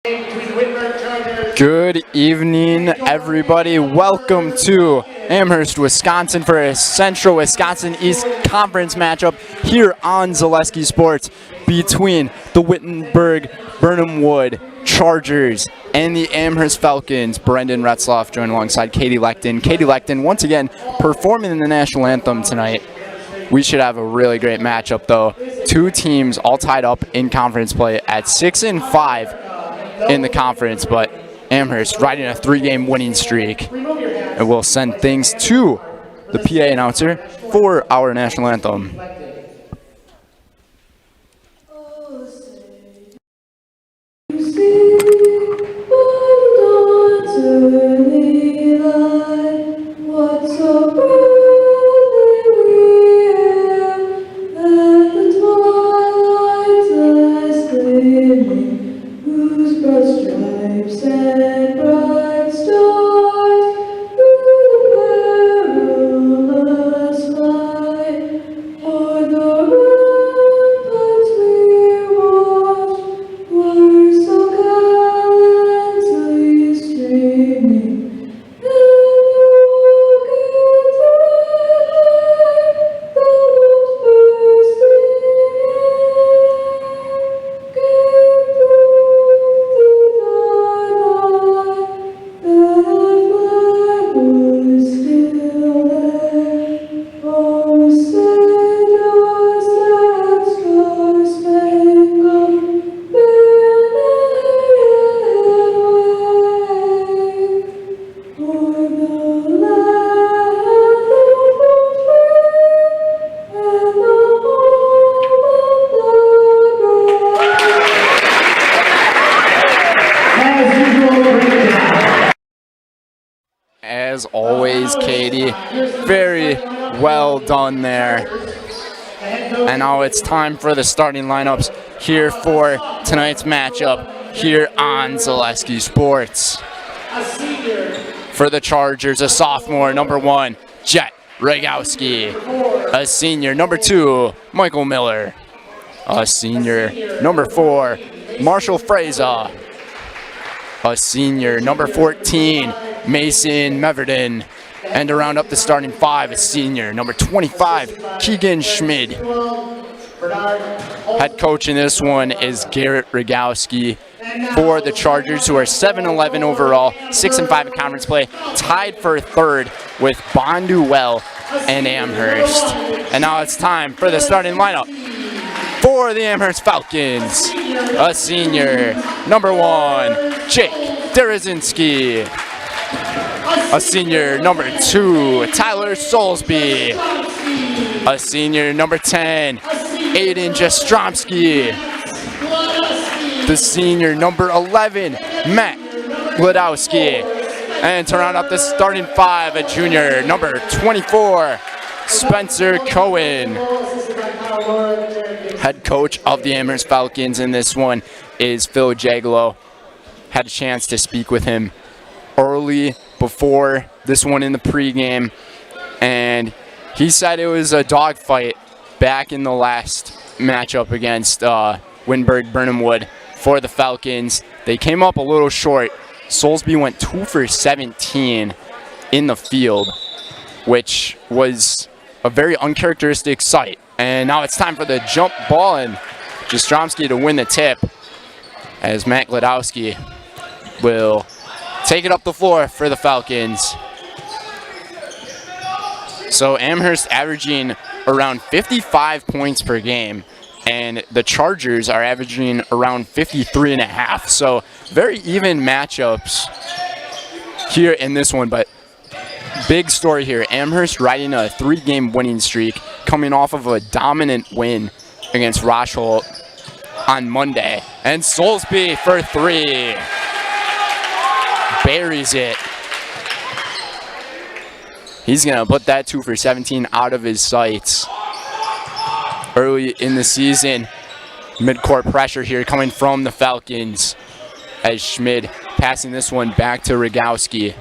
Good evening, everybody. Welcome to Amherst, Wisconsin for a Central Wisconsin East Conference matchup here on Zaleski Sports between the Wittenberg-Birnamwood Chargers and the Amherst Falcons. Brendan Retzloff joined alongside Katie Lecton. Katie Lecton once again performing in the national anthem tonight. We should have a really great matchup, though. Two teams all tied up in conference play at 6-5 in the conference, but Amherst riding a 3-game winning streak. And we'll send things to the PA announcer for our national anthem. As always, Katie, very well done there. And now it's time for the starting lineups here for tonight's matchup here on Zaleski Sports. For the Chargers, a sophomore, number 1, Jet Rogowski. A senior, number 2, Michael Miller. A senior, number 4, Marshall Fraser. A senior, number 14, Mason Meverden. And to round up the starting 5, a senior, number 25, Keegan Schmid. Head coach in this one is Garrett Rogowski for the Chargers, who are 7-11 overall, 6-5 in conference play, tied for third with Bonduel and Amherst. And now it's time for the starting lineup for the Amherst Falcons. A senior, number 1, Jake Derazinski. A senior, number 2, Tyler Soulsby. A senior, number 10, Aiden Jastromski. The senior, number 11, Matt Gladowski. And to round up the starting 5, a junior, number 24, Spencer Cohen. Head coach of the Amherst Falcons in this one is Phil Jagalo. Had a chance to speak with him early before this one in the pregame, and he said it was a dogfight back in the last matchup against Wittenberg-Birnamwood for the Falcons. They came up a little short. Soulsby went 2 for 17 in the field, which was a very uncharacteristic sight. And now it's time for the jump ball and Jastromski to win the tip, as Matt Gladowski will take it up the floor for the Falcons. So Amherst averaging around 55 points per game, and the Chargers are averaging around 53.5. So very even matchups here in this one, but big story here. Amherst riding a 3-game winning streak, coming off of a dominant win against Rochelle on Monday. And Soulsby for 3. Buries it. He's going to put that 2 for 17 out of his sights. Early in the season, mid-court pressure here coming from the Falcons, as Schmid passing this one back to Rogowski.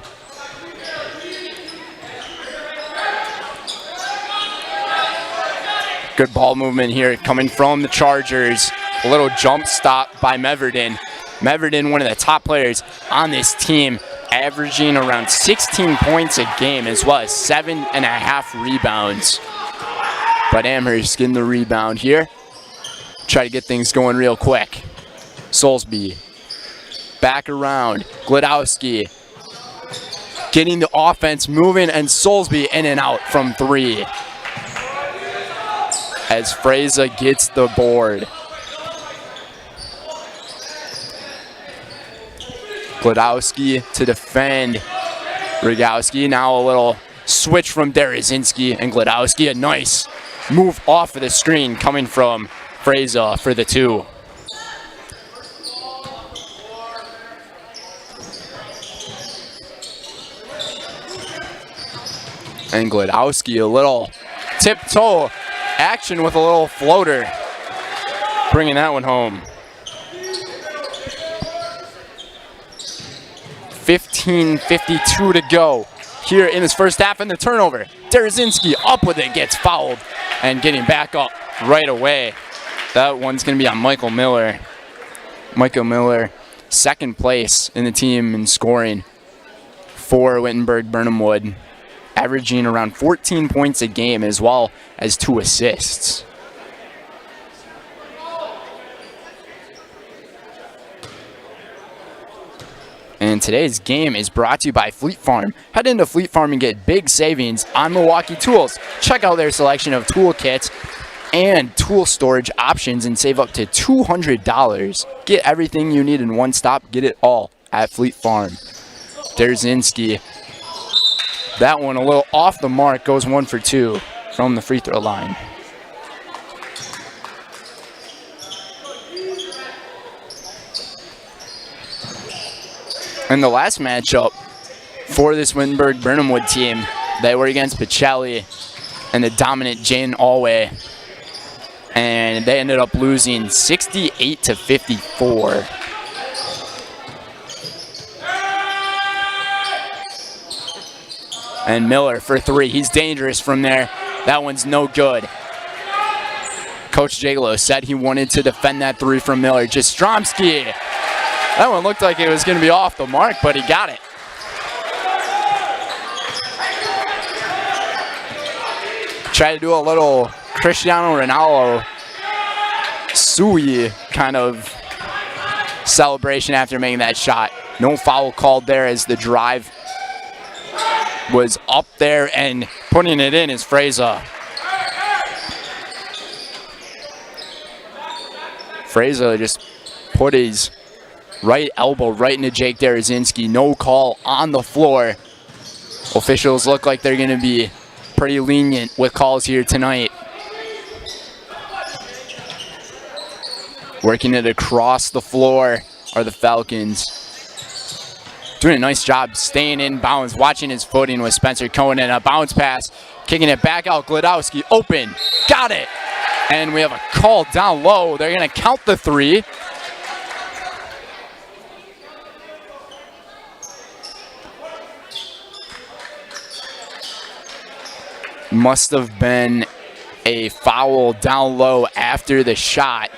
Good ball movement here coming from the Chargers. A little jump stop by Meverden. Meverton, one of the top players on this team, averaging around 16 points a game as well as 7.5 rebounds. But Amherst getting the rebound here. Try to get things going real quick. Soulsby back around. Glodowski getting the offense moving, and Soulsby in and out from 3. As Freza gets the board. Glodowski to defend Rogowski. Now a little switch from Derazinski and Glodowski. A nice move off of the screen coming from Freza for the 2. And Glodowski, a little tiptoe action with a little floater, bringing that one home. 15:52 to go here in this first half, and the turnover. Derazinski up with it, gets fouled, and getting back up right away. That one's going to be on Michael Miller. Michael Miller, second place in the team in scoring for Wittenberg-Birnamwood, averaging around 14 points a game as well as 2 assists. And today's game is brought to you by Fleet Farm. Head into Fleet Farm and get big savings on Milwaukee tools. Check out their selection of tool kits and tool storage options and save up to $200. Get everything you need in one stop. Get it all at Fleet Farm. Derazinski. That one a little off the mark, goes 1 for 2 from the free throw line. And the last matchup for this Wittenberg-Birnamwood team, they were against Pacelli and the dominant Jane Alway. And they ended up losing 68-54. And Miller for 3. He's dangerous from there. That one's no good. Coach Jagalo said he wanted to defend that 3 from Miller. Jastromski. That one looked like it was going to be off the mark, but he got it. Tried to do a little Cristiano Ronaldo Sui kind of celebration after making that shot. No foul called there as the drive was up there, and putting it in is Freza. Freza just put his right elbow right into Jake Derazinski. No call on the floor. Officials look like they're going to be pretty lenient with calls here tonight. Working it across the floor are the Falcons. Doing a nice job staying in bounds, watching his footing with Spencer Cohen, and a bounce pass, kicking it back out. Glodowski open, got it. And we have a call down low. They're going to count the 3. Must have been a foul down low after the shot.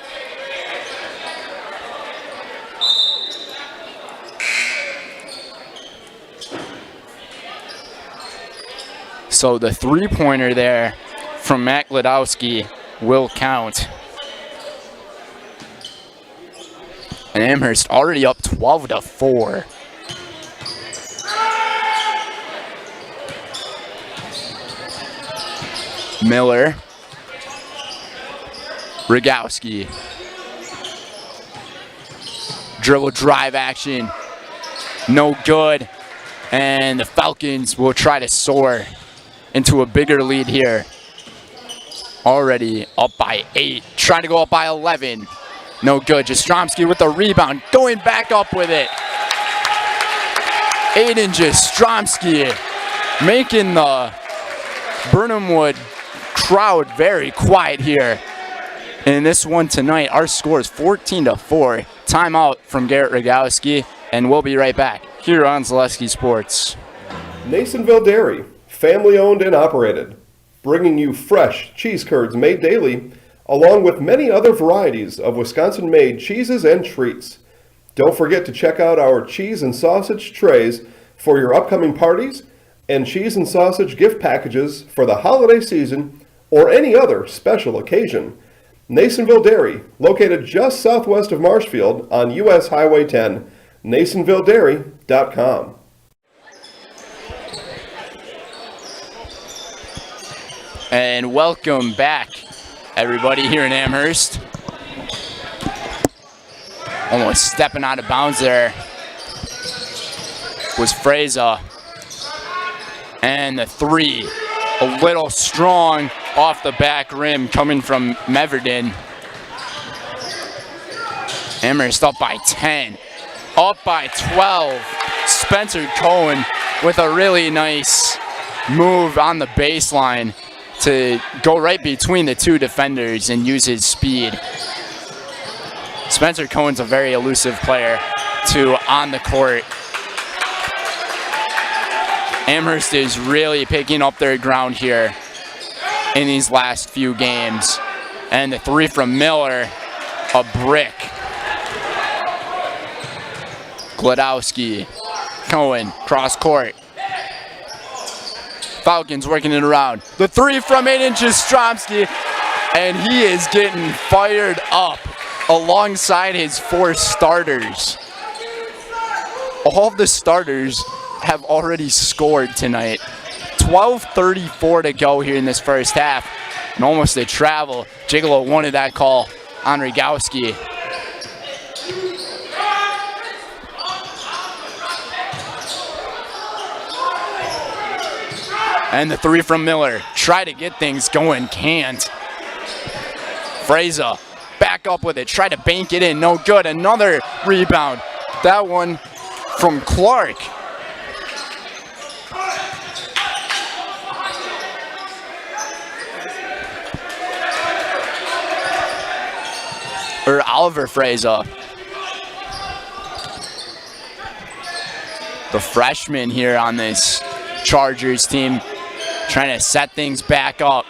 So the 3-pointer there from Matt Glodowski will count. And Amherst already up 12-4. Miller. Rogowski. Dribble drive action. No good. And the Falcons will try to soar into a bigger lead here. Already up by 8. Trying to go up by 11. No good. Jastromski with the rebound. Going back up with it. Aiden Jastromski making the Birnamwood crowd very quiet here in this one tonight. Our score is 14-4. Timeout from Garrett Rogowski, and we'll be right back here on Zaleski Sports. Nasonville Dairy, family owned and operated, bringing you fresh cheese curds made daily, along with many other varieties of Wisconsin-made cheeses and treats. Don't forget to check out our cheese and sausage trays for your upcoming parties and cheese and sausage gift packages for the holiday season or any other special occasion. Nasonville Dairy, located just southwest of Marshfield on US Highway 10, nasonvilledairy.com. And welcome back, everybody, here in Amherst. Almost stepping out of bounds there was Fraser. And the three, a little strong off the back rim coming from Meverden. Amherst up by 10, up by 12. Spencer Cohen with a really nice move on the baseline to go right between the two defenders and use his speed. Spencer Cohen's a very elusive player on the court. Amherst is really picking up their ground here in these last few games. And the three from Miller, a brick. Glodowski, Cohen, cross court. Falcons working it around. The three from 8 inches, Stromsky, and he is getting fired up alongside his 4 starters. All of the starters have already scored tonight. 12:34 to go here in this first half, and almost a travel. Gigolo wanted that call on Rogowski. And the three from Miller. Try to get things going, can't. Fraser back up with it, try to bank it in, no good. Another rebound. That one from Clark. Or Oliver Fraser. The freshman here on this Chargers team, trying to set things back up.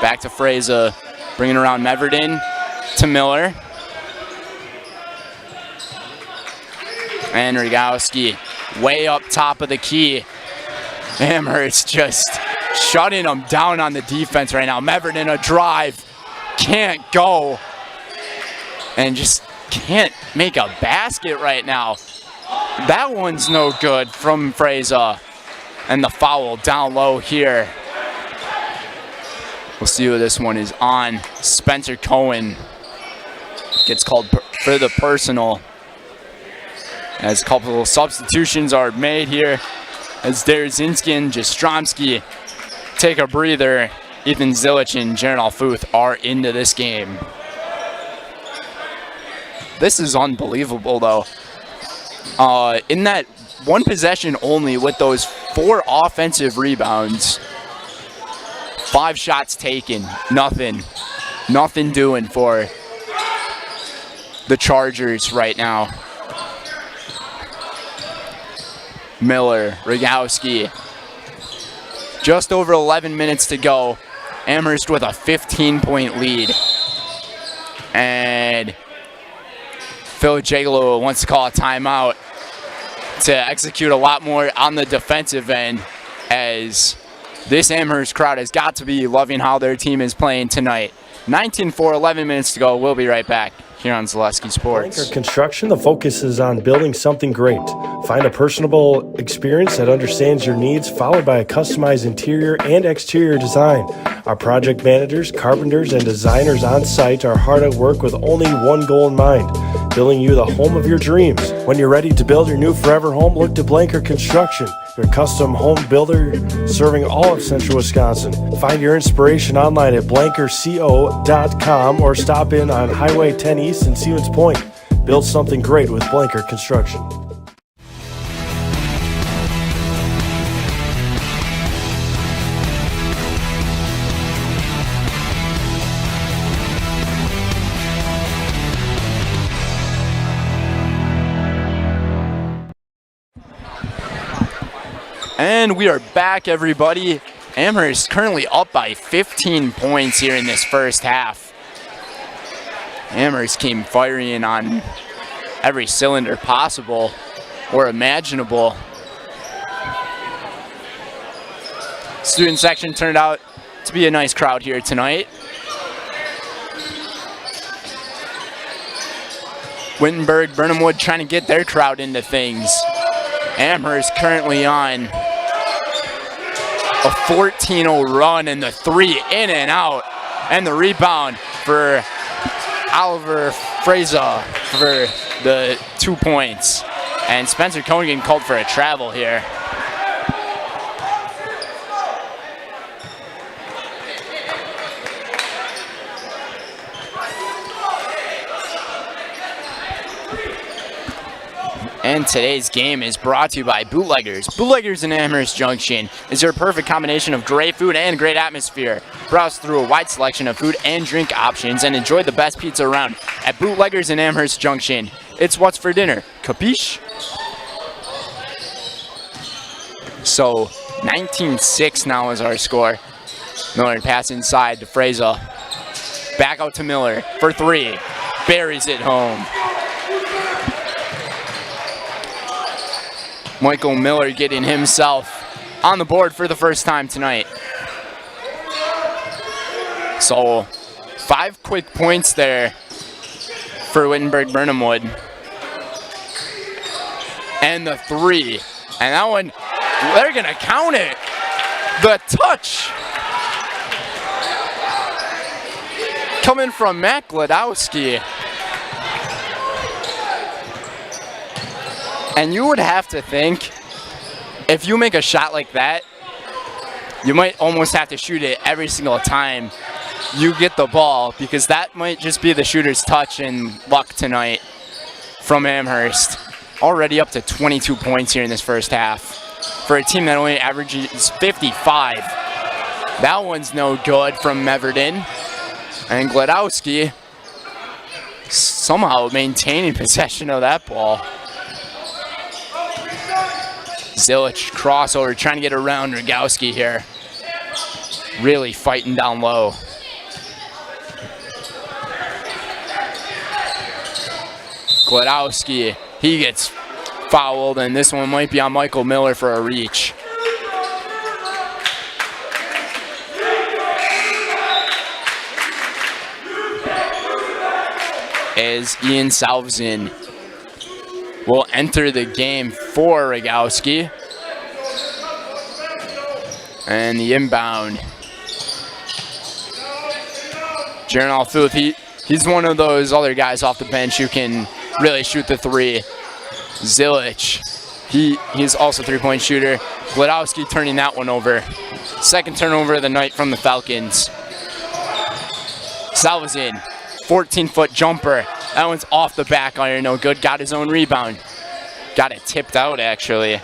Back to Fraser, bringing around Meverden to Miller. And Rogowski way up top of the key. Amherst just shutting them down on the defense right now. Meverden a drive, can't go. And just can't make a basket right now. That one's no good from Fraser. And the foul down low here. We'll see who this one is on. Spencer Cohen gets called for the personal. As a couple of substitutions are made here. As Derzinski and Jastrzomski take a breather. Ethan Zilich and Jaron Alfuth are into this game. This is unbelievable, though. In that one possession only with those 4 offensive rebounds, 5 shots taken, nothing doing for the Chargers right now. Miller, Rogowski, just over 11 minutes to go. Amherst with a 15-point lead. And Phil Jagalo wants to call a timeout to execute a lot more on the defensive end, as this Amherst crowd has got to be loving how their team is playing tonight. 19-4, 11 minutes to go. We'll be right back here on Zaleski Sports. Blanker Construction, the focus is on building something great. Find a personable experience that understands your needs, followed by a customized interior and exterior design. Our project managers, carpenters, and designers on site are hard at work with only one goal in mind: building you the home of your dreams. When you're ready to build your new forever home, look to Blanker Construction, your custom home builder serving all of Central Wisconsin. Find your inspiration online at blankerco.com or stop in on Highway 10 East in Stevens Point. Build something great with Blanker Construction. And we are back, everybody. Amherst currently up by 15 points here in this first half. Amherst came firing on every cylinder possible or imaginable. Student section turned out to be a nice crowd here tonight. Wittenberg-Birnamwood trying to get their crowd into things. Amherst currently on a 14-0 run, and the three in and out, and the rebound for Oliver Fraser for the 2 points. And Spencer Conigan called for a travel here. And today's game is brought to you by Bootleggers. Bootleggers in Amherst Junction is your perfect combination of great food and great atmosphere. Browse through a wide selection of food and drink options and enjoy the best pizza around at Bootleggers in Amherst Junction. It's what's for dinner. Capiche? So 19-6 now is our score. Miller pass inside to Fraser. Back out to Miller for three. Buries it home. Michael Miller getting himself on the board for the first time tonight. So 5 quick points there for Wittenberg-Birnamwood. And the three. And that one, they're going to count it. The touch. Coming from Matt Gladowski. And you would have to think, if you make a shot like that, you might almost have to shoot it every single time you get the ball, because that might just be the shooter's touch and luck tonight from Amherst. Already up to 22 points here in this first half for a team that only averages 55. That one's no good from Meverden. And Gladowski somehow maintaining possession of that ball. Zilich crossover, trying to get around Rogowski here. Really fighting down low. Gladowski, he gets fouled, and this one might be on Michael Miller for a reach. As Ian Salveson will enter the game for Rogowski. And the inbound. Jaron Alfuth, he's one of those other guys off the bench who can really shoot the three. Zilich, he's also a three-point shooter. Gladowski turning that one over. Second turnover of the night from the Falcons. Salveson, 14-foot jumper. That one's off the back iron, no good. Got his own rebound. Got it tipped out, actually,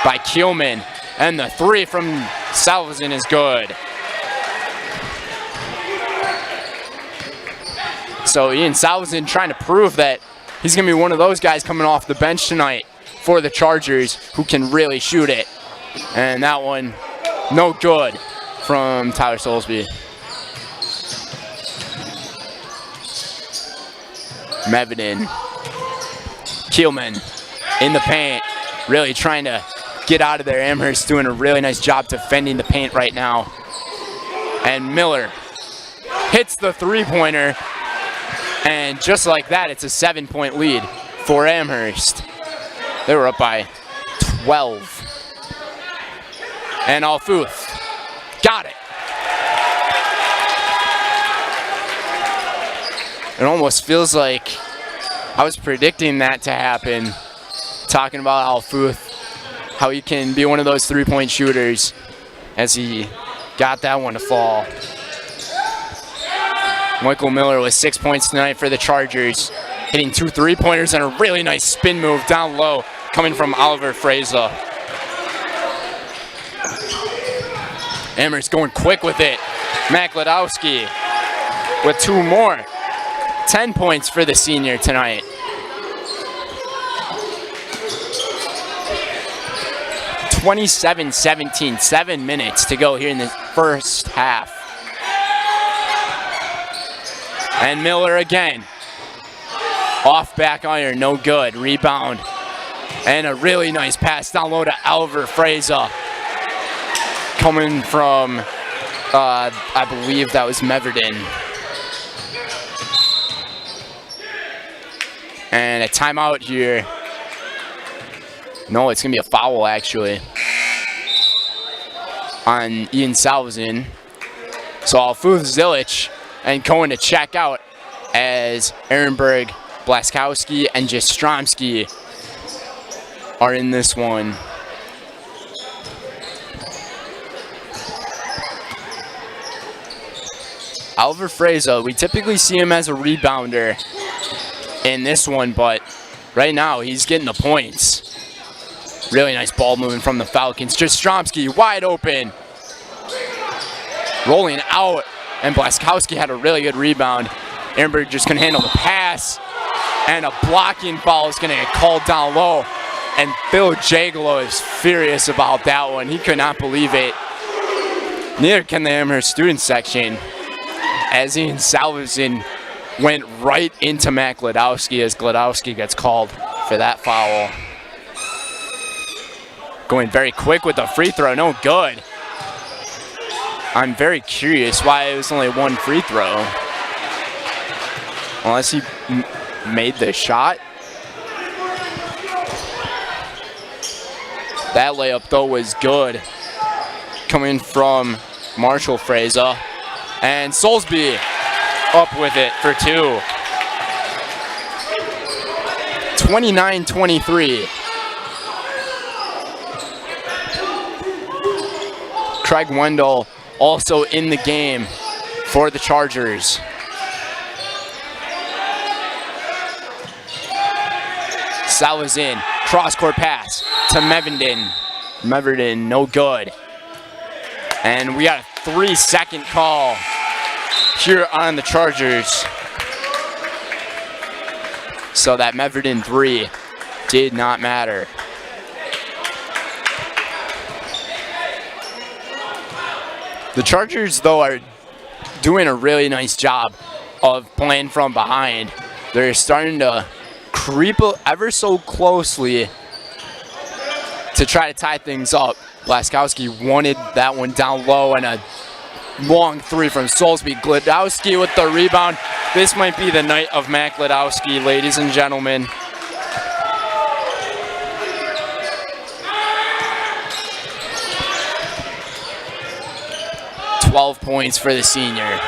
by Kielman. And the three from Salveson is good. So Ian Salveson trying to prove that he's going to be one of those guys coming off the bench tonight for the Chargers who can really shoot it. And that one, no good from Tyler Soulsby. Mevedin. Kielman in the paint, really trying to get out of there. Amherst doing a really nice job defending the paint right now. And Miller hits the three-pointer, and just like that, it's a 7-point lead for Amherst. They were up by 12. And Alfuth got it. It almost feels like I was predicting that to happen, talking about Alfuth, how he can be one of those three-point shooters, as he got that one to fall. Michael Miller with 6 points tonight for the Chargers, hitting 2 three-pointers and a really nice spin move down low coming from Oliver Fraser. Amherst going quick with it. Matt Gladowski with 2 more. 10 points for the senior tonight. (27-17), 7 minutes to go here in the first half. And Miller again. Off back iron, no good. Rebound. And a really nice pass down low to Oliver Fraser. Coming from, I believe that was Meverden. And a timeout here. No, it's going to be a foul, actually, on Ian Salvesen. So Alfuth Zilic and Cohen to check out as Ehrenberg, Blaskowski, and Jastrzomski are in this one. Oliver Fraser, we typically see him as a rebounder in this one, but right now he's getting the points. Really nice ball moving from the Falcons. Jastrzomski wide open. Rolling out, and Blaskowski had a really good rebound. Ehrenberg just couldn't handle the pass, and a blocking foul is going to get called down low. And Phil Jagalo is furious about that one. He could not believe it. Neither can the Amherst student section, as Ian Salvesen went right into Matt Gladowski as Gladowski gets called for that foul. Going very quick with the free throw, no good. I'm very curious why it was only one free throw. Unless he made the shot. That layup, though, was good. Coming from Marshall Fraser. And Soulsby up with it for two. 29-23. Craig Wendell also in the game for the Chargers. Salvesen, cross-court pass to Meverden. Meverden, no good. And we got a 3-second call here on the Chargers. So that Meverden 3 did not matter. The Chargers, though, are doing a really nice job of playing from behind. They're starting to creep ever so closely to try to tie things up. Blaskowski wanted that one down low, and a long three from Soulsby. Gladowski with the rebound. This might be the night of Matt Gladowski, ladies and gentlemen. $12 points for the senior.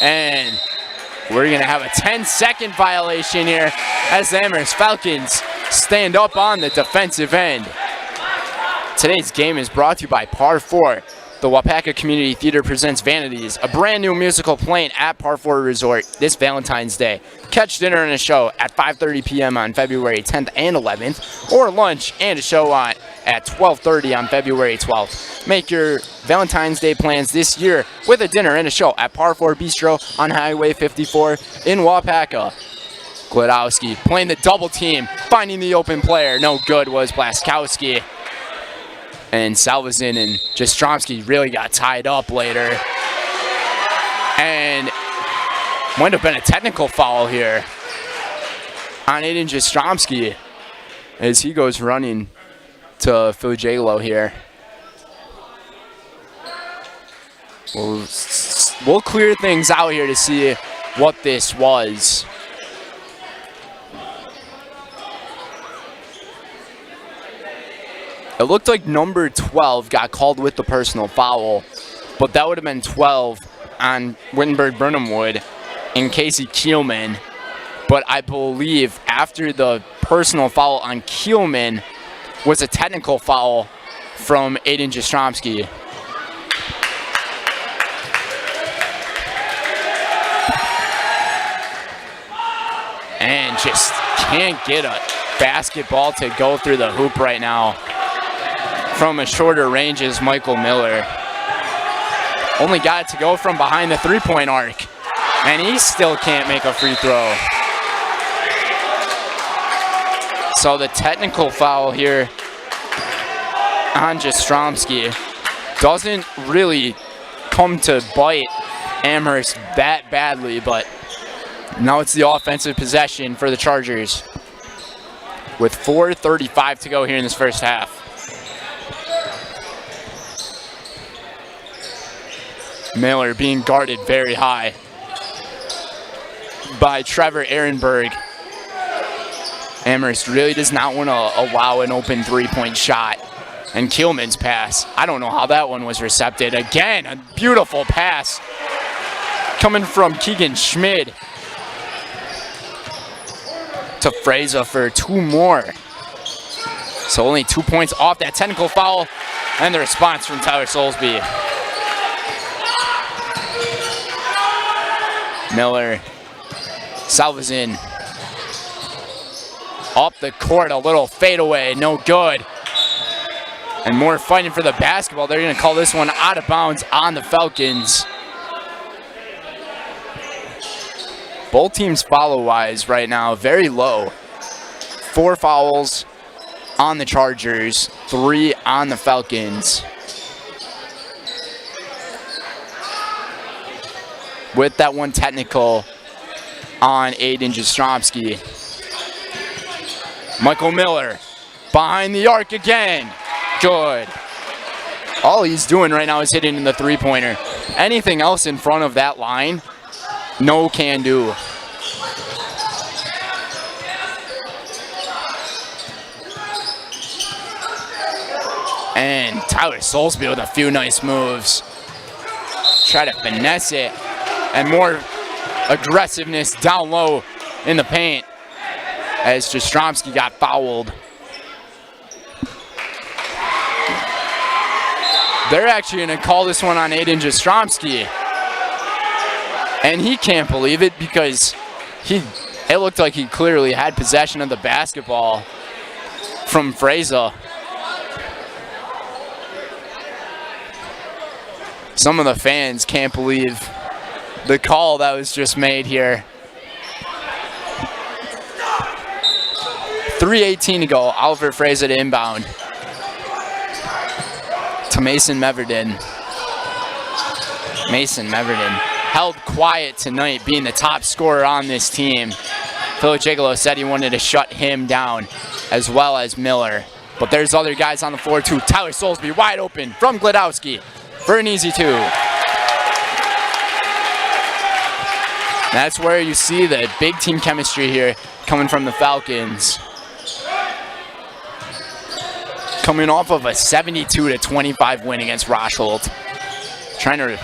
And we're going to have a 10-second violation here as the Amherst Falcons stand up on the defensive end. Today's game is brought to you by Par 4. The Wapaka Community Theater presents Vanities, a brand new musical playing at Par 4 Resort this Valentine's Day. Catch dinner and a show at 5:30 p.m. on February 10th and 11th, or lunch and a show on at 12:30 on February 12th. Make your Valentine's Day plans this year with a dinner and a show at Par 4 Bistro on Highway 54 in Wapaka. Gladowski playing the double team, finding the open player. No good was Blaskowski. And Salvesen and Jastrzomski really got tied up later. And might have been a technical foul here on Aiden Jastrzomski as he goes running to Phil Jagalo here. We'll clear things out here to see what this was. It looked like number 12 got called with the personal foul, but that would have been 12 on Wittenberg-Birnamwood and Casey Kielman. But I believe after the personal foul on Kielman was a technical foul from Aiden Jastrzomski. And just can't get a basketball to go through the hoop right now. From a shorter range is Michael Miller. Only got it to go from behind the three-point arc, and he still can't make a free throw. So the technical foul here on Jastrzomski doesn't really come to bite Amherst that badly, but Now it's the offensive possession for the Chargers with 4:35 to go here in this first half. Miller being guarded very high by Trevor Ehrenberg. Amherst really does not want to allow an open three-point shot. And Kielman's pass, I don't know how that one was recepted. Again, a beautiful pass coming from Keegan Schmid to Fraser for 2 more. So only 2 points off that technical foul, and the response from Tyler Soulsby. Miller salves in. Off the court, a little fadeaway, no good. And more fighting for the basketball. They're going to call this one out of bounds on the Falcons. Both teams follow-wise right now, very low. 4 fouls on the Chargers, 3 on the Falcons. With that one technical on Aiden Jastrzomski. Michael Miller behind the arc again. Good. All he's doing right now is hitting in the three-pointer. Anything else in front of that line, no can do. And Tyler Soulsby with a few nice moves. Try to finesse it. And more aggressiveness down low in the paint as Jastrzomski got fouled. They're actually going to call this one on Aiden Jastrzomski. And he can't believe it because it looked like he clearly had possession of the basketball from Fraser. Some of the fans can't believe the call that was just made here. 3:18 to go. Oliver Fraser to inbound. To Mason Meverden. Mason Meverden held quiet tonight, being the top scorer on this team. Phil Gigolo said he wanted to shut him down, as well as Miller. But there's other guys on the floor too. Tyler Soulsby wide open from Glodowski for an easy 2. That's where you see the big team chemistry here coming from the Falcons. Coming off of a 72-25 win against Rosholt. Trying to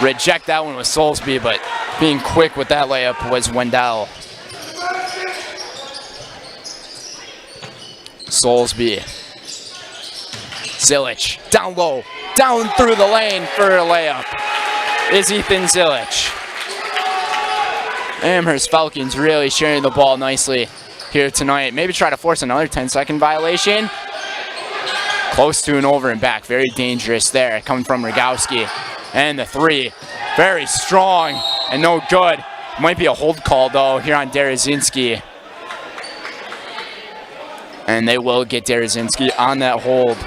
reject that one with Soulsby, but being quick with that layup was Wendell. Soulsby. Zilich down low, down through the lane for a layup is Ethan Zilich. Amherst Falcons really sharing the ball nicely here tonight. Maybe try to force another 10-second violation. Close to an over and back. Very dangerous there. Coming from Rogowski. And the 3. Very strong and no good. Might be a hold call, though, here on Derazinski. And they will get Derazinski on that hold.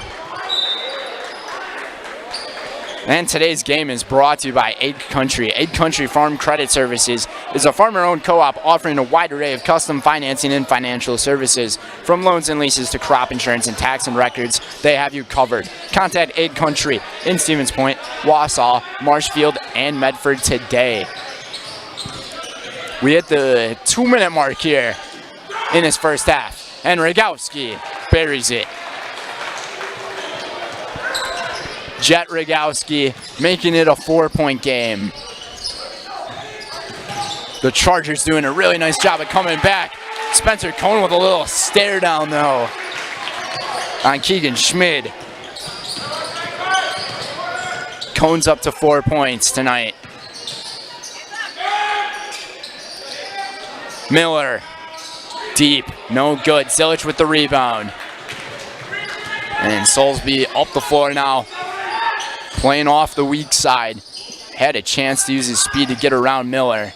And today's game is brought to you by Aid Country. Aid Country Farm Credit Services is a farmer-owned co-op offering a wide array of custom financing and financial services. From loans and leases to crop insurance and tax and records, they have you covered. Contact Aid Country in Stevens Point, Wausau, Marshfield, and Medford today. We hit the 2-minute mark here in this first half, and Rogowski buries it. Jet Rogowski making it a 4-point game. The Chargers doing a really nice job of coming back. Spencer Cohn with a little stare down though on Keegan Schmid. Cohn's up to 4 points tonight. Miller, deep, no good. Zilich with the rebound. And Soulsby up the floor now. Playing off the weak side. Had a chance to use his speed to get around Miller.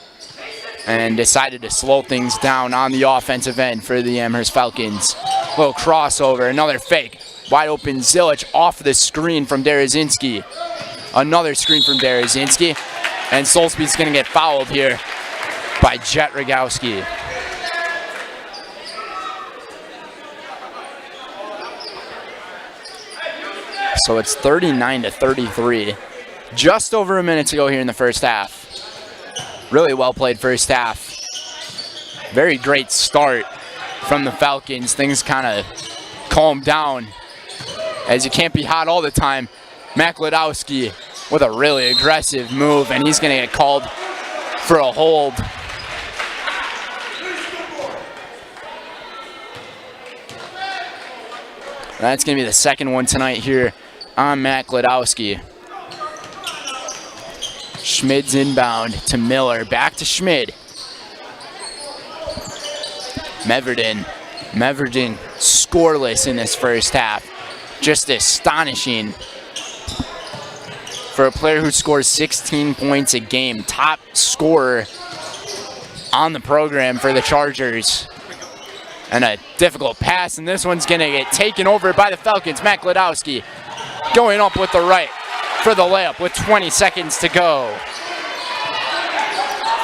And decided to slow things down on the offensive end for the Amherst Falcons. Little crossover, another fake. Wide open Zilich off the screen from Derazinski. Another screen from Derazinski. And Soulsby's going to get fouled here by Jet Rogowski. So it's 39-33. Just over a minute to go here in the first half. Really well played first half. Very great start from the Falcons. Things kind of calmed down as you can't be hot all the time. Mac Ledowski with a really aggressive move, and he's going to get called for a hold. That's going to be the second one tonight here on Mac Ledowski. Schmid's inbound to Miller. Back to Schmid. Meverden scoreless in this first half. Just astonishing for a player who scores 16 points a game. Top scorer on the program for the Chargers. And a difficult pass, and this one's gonna get taken over by the Falcons. Mac Ledowski going up with the right for the layup with 20 seconds to go.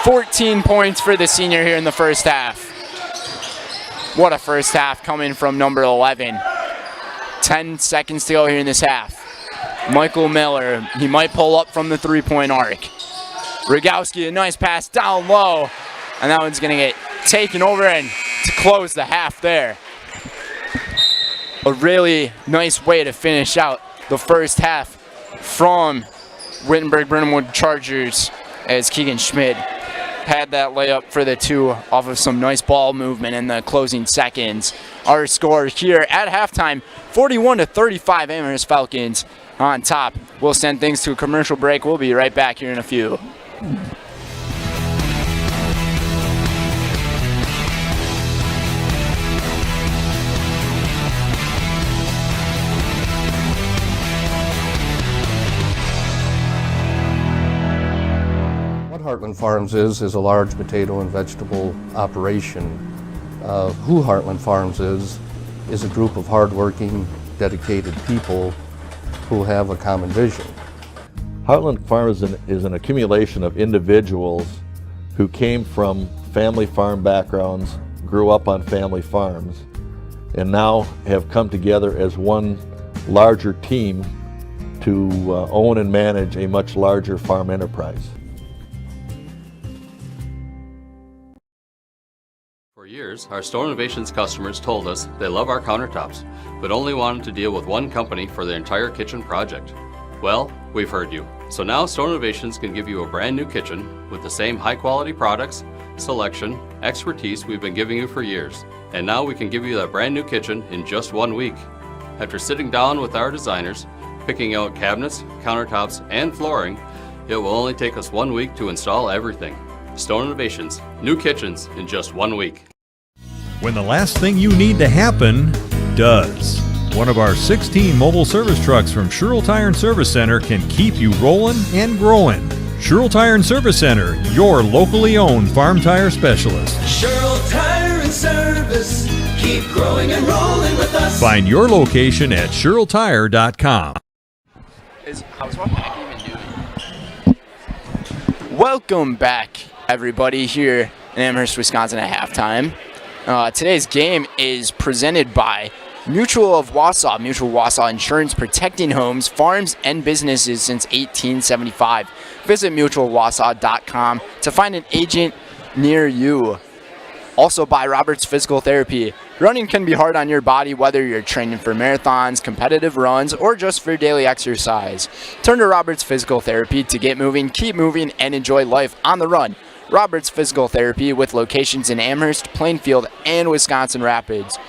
14 points for the senior here in the first half. What a first half coming from number 11. 10 seconds to go here in this half. Michael Miller, he might pull up from the three-point arc. Rogowski, a nice pass down low, and that one's gonna get taken over and to close the half there. A really nice way to finish out the first half from Wittenberg-Birnamwood Chargers as Keegan Schmid had that layup for the two off of some nice ball movement in the closing seconds. Our score here at halftime, 41-35 Amherst Falcons on top. We'll send things to a commercial break. We'll be right back here in a few. Heartland Farms is a large potato and vegetable operation. Who Heartland Farms is a group of hardworking, dedicated people who have a common vision. Heartland Farms is an accumulation of individuals who came from family farm backgrounds, grew up on family farms, and now have come together as one larger team to own and manage a much larger farm enterprise. For years, our Store Innovations customers told us they love our countertops, but only wanted to deal with one company for their entire kitchen project. Well, we've heard you. So now Store Innovations can give you a brand new kitchen with the same high quality products, selection, expertise we've been giving you for years. And now we can give you that brand new kitchen in just 1 week. After sitting down with our designers, picking out cabinets, countertops, and flooring, it will only take us 1 week to install everything. Store Innovations, new kitchens in just 1 week. When the last thing you need to happen does. One of our 16 mobile service trucks from Sherrill Tire and Service Center can keep you rolling and growing. Sherrill Tire and Service Center, your locally owned farm tire specialist. Sherrill Tire and Service, keep growing and rolling with us. Find your location at SherrillTire.com. How's what Mac even doing? Welcome back, everybody, here in Amherst, Wisconsin at halftime. Today's game is presented by Mutual of Wausau. Mutual Wausau Insurance, protecting homes, farms, and businesses since 1875. Visit mutualwausau.com to find an agent near you. Also by Roberts Physical Therapy. Running can be hard on your body, whether you're training for marathons, competitive runs, or just for daily exercise. Turn to Roberts Physical Therapy to get moving, keep moving, and enjoy life on the run. Roberts Physical Therapy with locations in Amherst, Plainfield, and Wisconsin Rapids.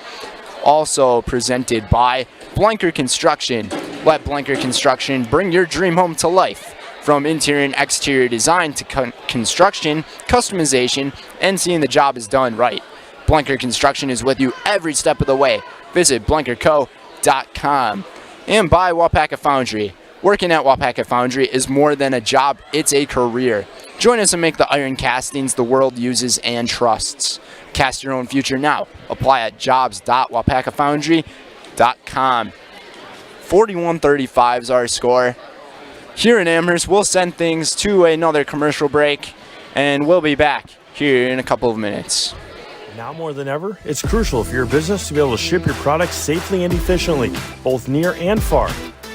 Also presented by Blanker Construction. Let Blanker Construction bring your dream home to life. From interior and exterior design to construction, customization, and seeing the job is done right. Blanker Construction is with you every step of the way. Visit blankerco.com. And by Wapaka Foundry. Working at Wapaka Foundry is more than a job, it's a career. Join us and make the iron castings the world uses and trusts. Cast your own future now. Apply at jobs.wapakafoundry.com. 41-35 is our score. Here in Amherst, we'll send things to another commercial break, and we'll be back here in a couple of minutes. Now more than ever, it's crucial for your business to be able to ship your products safely and efficiently, both near and far.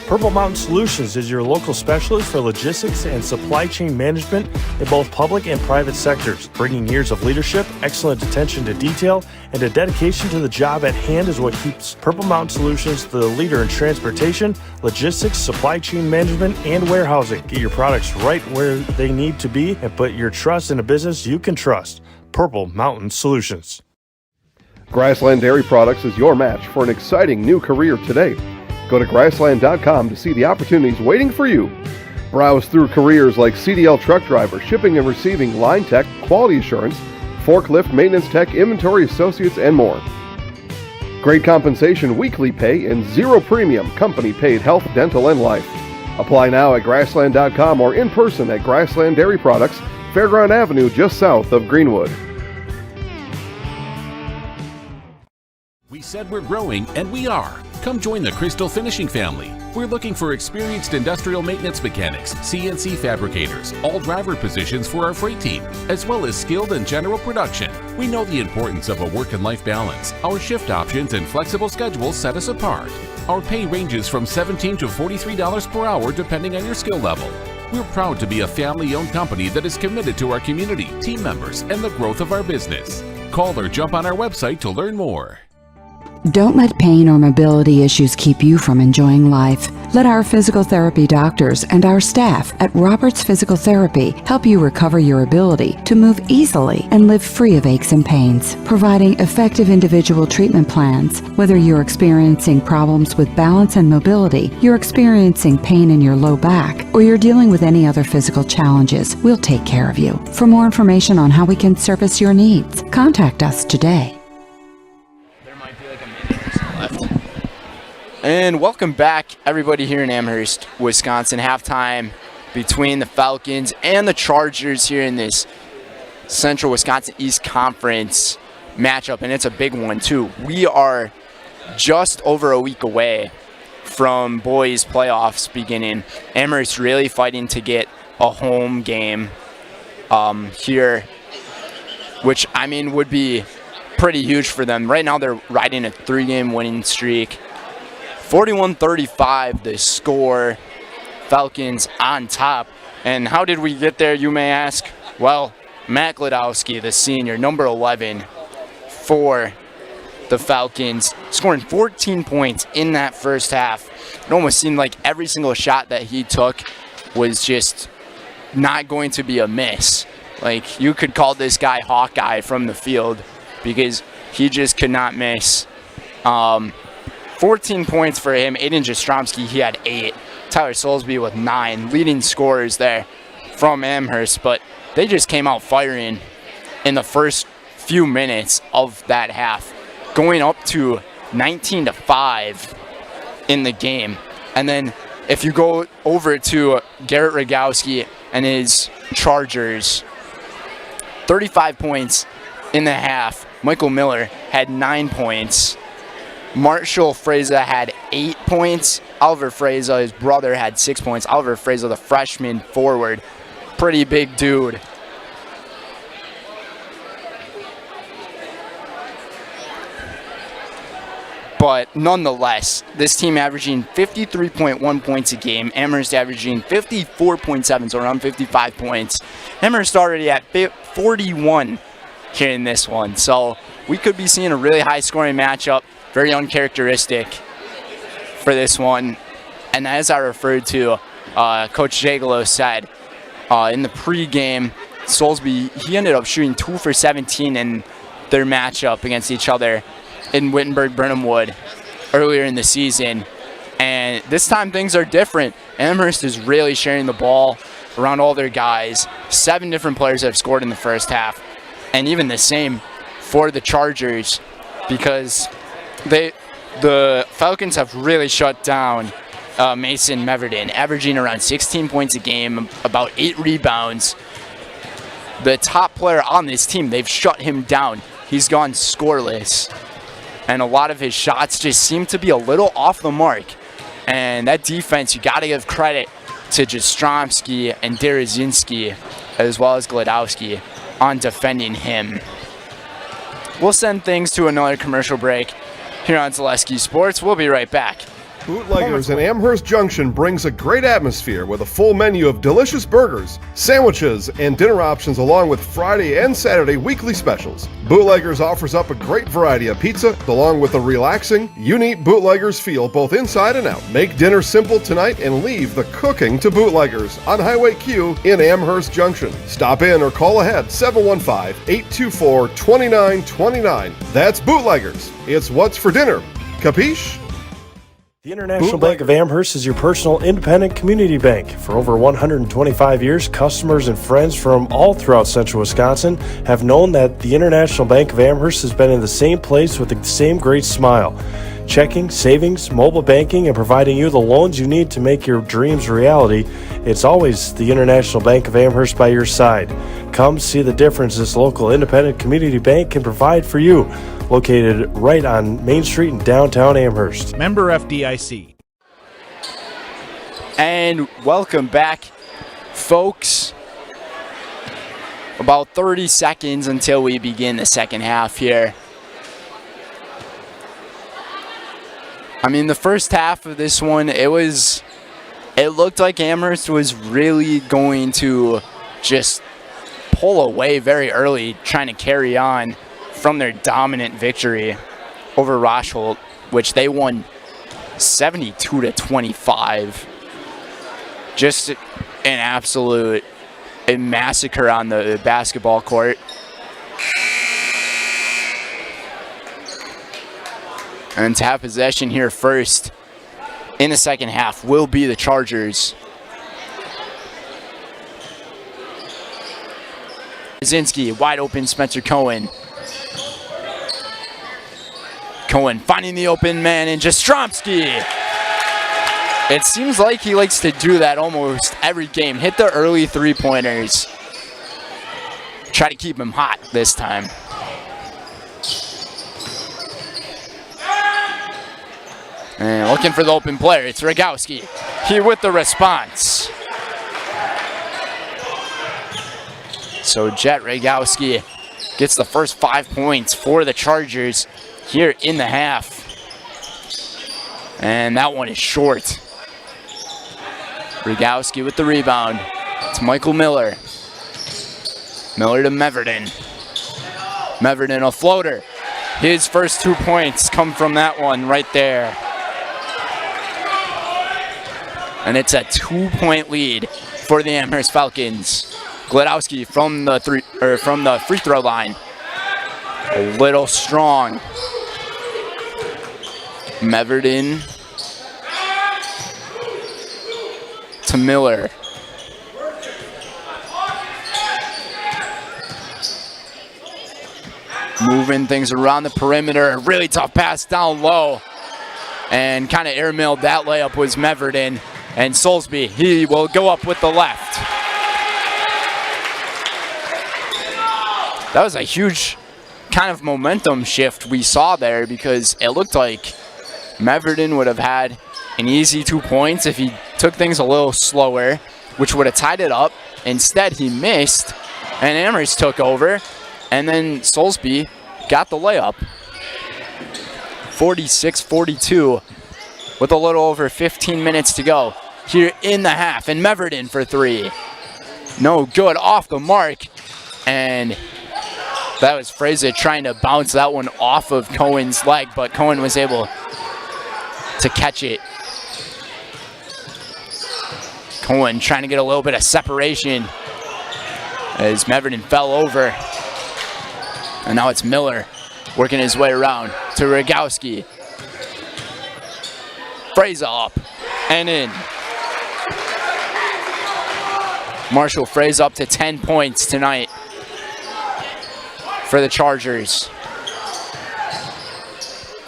Purple Mountain Solutions is your local specialist for logistics and supply chain management in both public and private sectors. Bringing years of leadership, excellent attention to detail, and a dedication to the job at hand is what keeps Purple Mountain Solutions the leader in transportation, logistics, supply chain management, and warehousing. Get your products right where they need to be and put your trust in a business you can trust. Purple Mountain Solutions. Grassland Dairy Products is your match for an exciting new career today. Go to grassland.com to see the opportunities waiting for you. Browse through careers like CDL truck driver, shipping and receiving, line tech, quality assurance, forklift, maintenance tech, inventory associates, and more. Great compensation, weekly pay, and zero premium company paid health, dental, and life. Apply now at grassland.com or in person at Grassland Dairy Products, Fairground Avenue, just south of Greenwood. We said we're growing, and we are. Come join the Crystal Finishing family. We're looking for experienced industrial maintenance mechanics, CNC fabricators, all driver positions for our freight team, as well as skilled and general production. We know the importance of a work and life balance. Our shift options and flexible schedules set us apart. Our pay ranges from $17 to $43 per hour depending on your skill level. We're proud to be a family-owned company that is committed to our community, team members, and the growth of our business. Call or jump on our website to learn more. Don't let pain or mobility issues keep you from enjoying life. Let our physical therapy doctors and our staff at Roberts Physical Therapy help you recover your ability to move easily and live free of aches and pains, providing effective individual treatment plans. Whether you're experiencing problems with balance and mobility, you're experiencing pain in your low back, or you're dealing with any other physical challenges, we'll take care of you. For more information on how we can service your needs, contact us today. And welcome back, everybody, here in Amherst, Wisconsin. Halftime between the Falcons and the Chargers here in this Central Wisconsin East Conference matchup, and it's a big one, too. We are just over a week away from boys' playoffs beginning. Amherst really fighting to get a home game here, which, I mean, would be pretty huge for them. Right now, they're riding a 3-game winning streak. 41-35 the score. Falcons on top. And how did we get there, you may ask? Well, Matt Gladowski, the senior, number 11 for the Falcons, scoring 14 points in that first half. It almost seemed like every single shot that he took was just not going to be a miss. Like, you could call this guy Hawkeye from the field because he just could not miss. 14 points for him. Aiden Jastrzomski, he had 8. Tyler Soulsby with 9. Leading scorers there from Amherst, but they just came out firing in the first few minutes of that half, going up to 19-5 in the game. And then if you go over to Garrett Rogowski and his Chargers, 35 points in the half. Michael Miller had 9 points. Marshall Fraser had 8 points. Oliver Fraser, his brother, had 6 points. Oliver Fraser, the freshman forward, pretty big dude. But nonetheless, this team averaging 53.1 points a game. Amherst averaging 54.7, so around 55 points. Amherst already at 41 here in this one. So we could be seeing a really high scoring matchup. Very uncharacteristic for this one. And as I referred to, Coach Jagalo said in the pregame, Soulsby, he ended up shooting 2 for 17 in their matchup against each other in Wittenberg-Birnamwood earlier in the season. And this time things are different. Amherst is really sharing the ball around all their guys. 7 different players have scored in the first half. And even the same for the Chargers, because the Falcons have really shut down Mason Meverden, averaging around 16 points a game, about 8 rebounds. The top player on this team, they've shut him down. He's gone scoreless. And a lot of his shots just seem to be a little off the mark. And that defense, you got to give credit to Jastrzomski and Derazinski, as well as Gladowski. on defending him. We'll send things to another commercial break here on Zaleski Sports. We'll be right back. Bootleggers in Amherst Junction brings a great atmosphere with a full menu of delicious burgers, sandwiches, and dinner options along with Friday and Saturday weekly specials. Bootleggers offers up a great variety of pizza along with a relaxing, unique Bootleggers feel both inside and out. Make dinner simple tonight and leave the cooking to Bootleggers on Highway Q in Amherst Junction. Stop in or call ahead 715-824-2929. That's Bootleggers. It's what's for dinner. Capiche? The International Bank of Amherst is your personal independent community bank. For over 125 years, customers and friends from all throughout central Wisconsin have known that the International Bank of Amherst has been in the same place with the same great smile. Checking, savings, mobile banking, and providing you the loans you need to make your dreams a reality. It's always the International Bank of Amherst by your side. Come see the difference this local independent community bank can provide for you. Located right on Main Street in downtown Amherst. Member FDIC. And welcome back, folks. About 30 seconds until we begin the second half here. I mean, the first half of this one, it looked like Amherst was really going to just pull away very early, trying to carry on from their dominant victory over Rosholt, which they won 72-25. Just an absolute massacre on the basketball court. And to have possession here first in the second half will be the Chargers. Brzezinski, wide open, Spencer Cohen. Cohen finding the open man in Jastrzomski. It seems like he likes to do that almost every game. Hit the early three-pointers. Try to keep him hot this time. And looking for the open player, it's Rogowski. He with the response. So Jet Rogowski gets the first 5 points for the Chargers here in the half. And that one is short. Rogowski with the rebound. It's Michael Miller. Miller to Meverden. Meverden a floater. His first 2 points come from that one right there. And it's a 2-point lead for the Amherst Falcons. Glodowski from the free throw line. A little strong. Meverden to Miller. Moving things around the perimeter. A really tough pass down low. And kind of airmailed that layup was Meverden. And Soulsby, he will go up with the left. That was a huge kind of momentum shift we saw there, because it looked like Meverden would have had an easy 2 points if he took things a little slower, which would have tied it up. Instead, he missed, and Amherst took over, and then Soulsby got the layup. 46-42 with a little over 15 minutes to go here in the half. And Meverden for three. No good, off the mark. And that was Fraser trying to bounce that one off of Cohen's leg, but Cohen was able to catch it. Cohen trying to get a little bit of separation as Meverden fell over. And now it's Miller working his way around to Rogowski. Fraser up and in. Marshall Fraser up to 10 points tonight for the Chargers.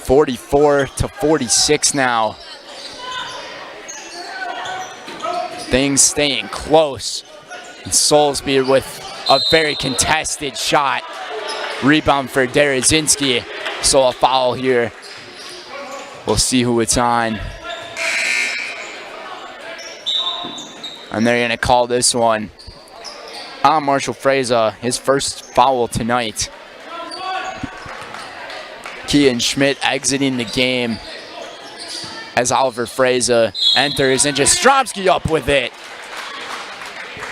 44-46 now. Things staying close. And Soulsby with a very contested shot. Rebound for Derazinski. So a foul here. We'll see who it's on. And they're going to call this one on Marshall Fraser, his first foul tonight. Kean Schmidt exiting the game as Oliver Fraser enters, and Jastrzomski up with it.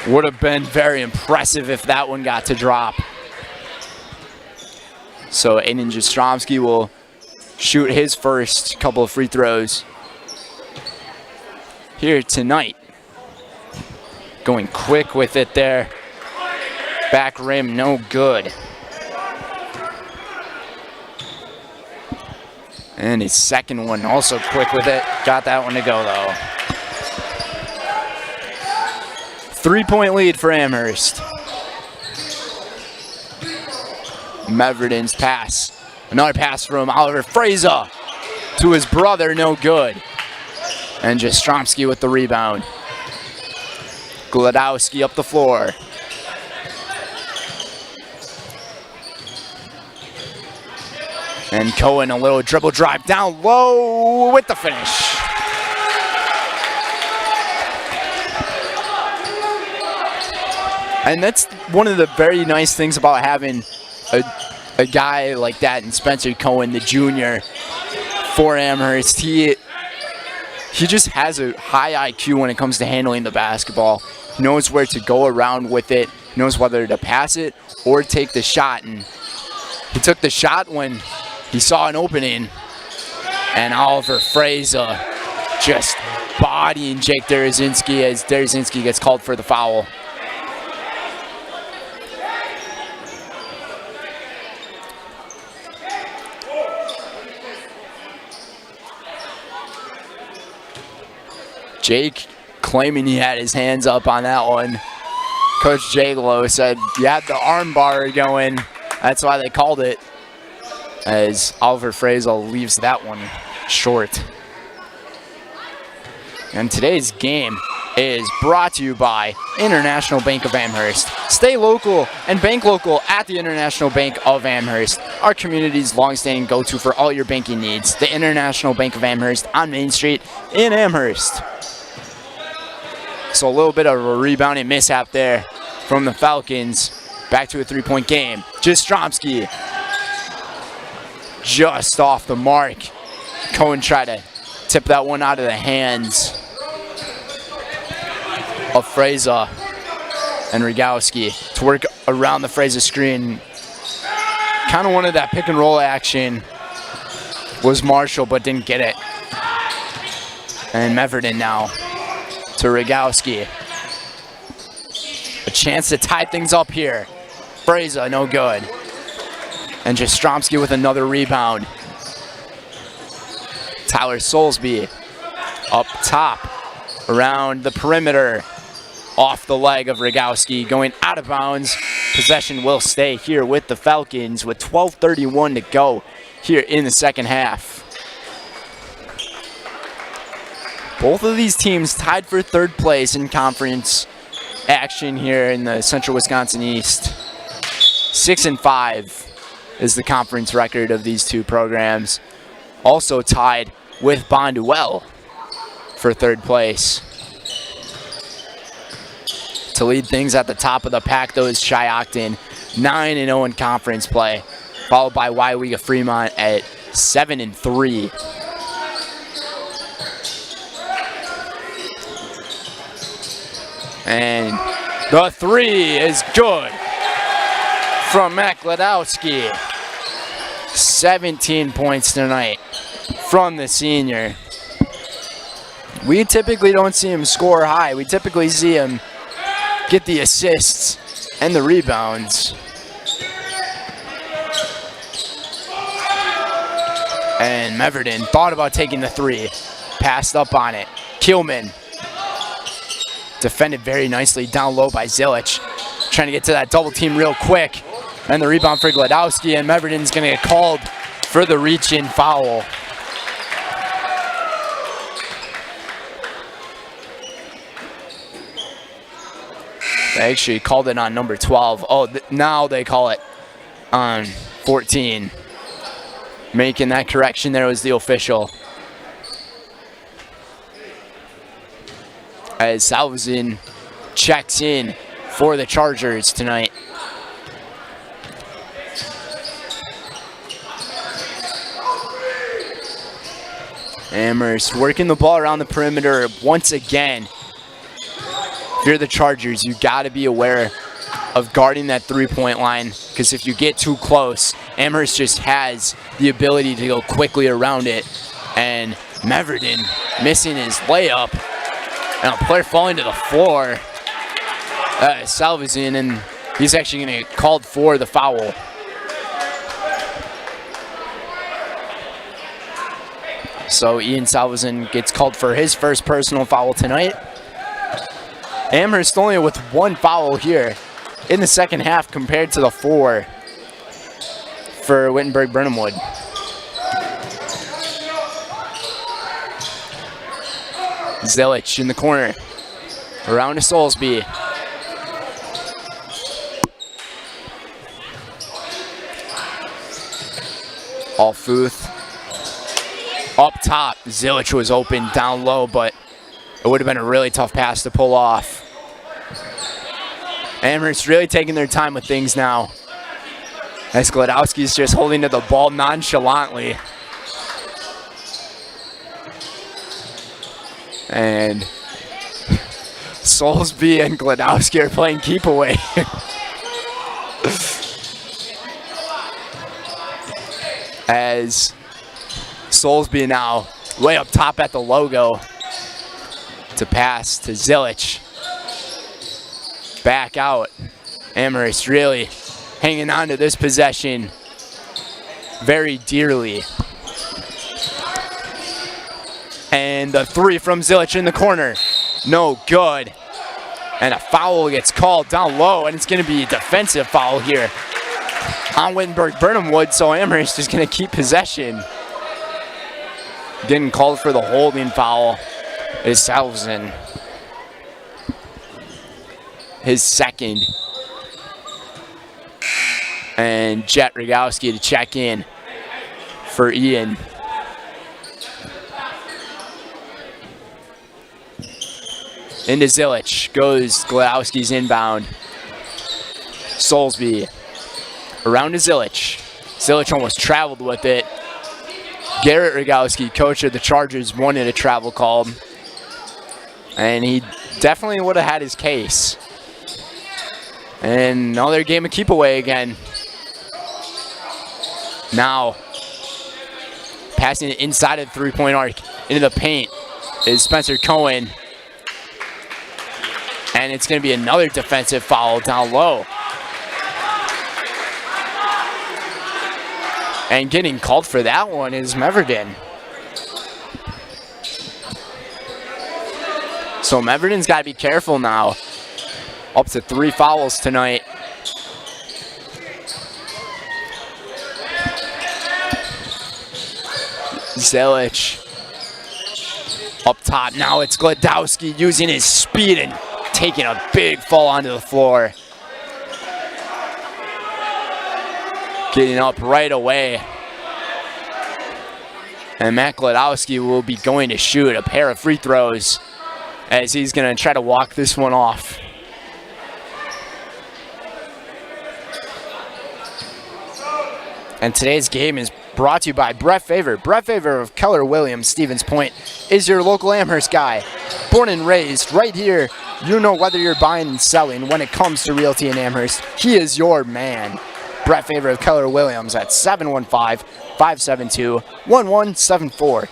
Would have been very impressive if that one got to drop. So Aiden Jastrzomski will shoot his first couple of free throws here tonight. Going quick with it there. Back rim, no good. And his second one also quick with it. Got that one to go though. 3-point lead for Amherst. Meverden's pass. Another pass from Oliver Fraser to his brother, no good. And Jastrzomski with the rebound. Gladowski up the floor. And Cohen, a little dribble drive down low with the finish. And that's one of the very nice things about having a guy like that in Spencer Cohen, the junior, for Amherst. He just has a high IQ when it comes to handling the basketball. He knows where to go around with it. He knows whether to pass it or take the shot. And he took the shot when he saw an opening, and Oliver Fraser just bodying Jake Derazinski as Derazinski gets called for the foul. Jake claiming he had his hands up on that one. Coach Jaglow said you had the arm bar going. That's why they called it, as Oliver Fraser leaves that one short. And today's game is brought to you by International Bank of Amherst. Stay local and bank local at the International Bank of Amherst, our community's longstanding go-to for all your banking needs. The International Bank of Amherst on Main Street in Amherst. So a little bit of a rebounding mishap there from the Falcons. Back to a three-point game. Jastrzomski just off the mark. Cohen tried to tip that one out of the hands of Fraser and Rogowski to work around the Fraser screen. Kind of wanted that pick and roll action. Was Marshall, but didn't get it. And Meverden now to Rogowski. A chance to tie things up here. Fraser, no good. And Jastrzomski with another rebound. Tyler Soulsby up top around the perimeter. Off the leg of Rogowski, going out of bounds. Possession will stay here with the Falcons with 12:31 to go here in the second half. Both of these teams tied for third place in conference action here in the Central Wisconsin East. 6-5 is the conference record of these two programs. Also tied with Bonduelle for third place. To lead things at the top of the pack, though, is Shiocton, 9-0 in conference play, followed by WIAA Fremont at 7-3. And the three is good from Matt Gladowski. 17 points tonight from the senior. We typically don't see him score high. We typically see him get the assists and the rebounds. And Meverden thought about taking the three. Passed up on it. Kielman defended very nicely down low by Zilic. Trying to get to that double team real quick. And the rebound for Gladowski, and Meverden's going to get called for the reach-in foul. They actually called it on number 12. Oh, now they call it on 14. Making that correction there was the official. As Salvazin checks in for the Chargers tonight. Amherst working the ball around the perimeter once again. If you're the Chargers, you got to be aware of guarding that three-point line, because if you get too close, Amherst just has the ability to go quickly around it. And Meverden missing his layup. And a player falling to the floor. Salvazin, and he's actually going to get called for the foul. So Ian Salvazin gets called for his first personal foul tonight. Amherst only with one foul here in the second half compared to the 4 for Wittenberg-Birnamwood. Zilic in the corner. Around to Soulsby. Alfuth. Up top, Zilic was open down low, but it would have been a really tough pass to pull off. Amherst really taking their time with things now. As Gladowski's just holding to the ball nonchalantly. And Soulsby and Gladowski are playing keep away. As Soulsby now way up top at the logo to pass to Zilic. Back out. Amherst really hanging on to this possession very dearly. And the 3 from Zilic in the corner. No good. And a foul gets called down low, and it's going to be a defensive foul here on Wittenberg-Birnamwood, so Amherst is going to keep possession. Getting called for the holding foul is Salvazin. His second. And Jet Rogowski to check in for Ian. Into Zilic. Goes Gladowski's inbound. Soulsby. Around to Zilic. Zilic almost traveled with it. Garrett Rogowski, coach of the Chargers, wanted a travel call. And he definitely would have had his case. And another game of keep away again. Now, passing it inside of the three-point arc into the paint is Spencer Cohen. And it's going to be another defensive foul down low. And getting called for that one is Meverden. So Meverden's got to be careful now. Up to 3 fouls tonight. Zilic up top. Now it's Gladowski using his speed and taking a big fall onto the floor. Getting up right away. And Matt Gladowski will be going to shoot a pair of free throws as he's going to try to walk this one off. And today's game is brought to you by Brett Favor. Brett Favor of Keller Williams, Stevens Point, is your local Amherst guy. Born and raised right here, you know whether you're buying and selling when it comes to realty in Amherst. He is your man. Brett Favor of Keller Williams at 715-572-1174.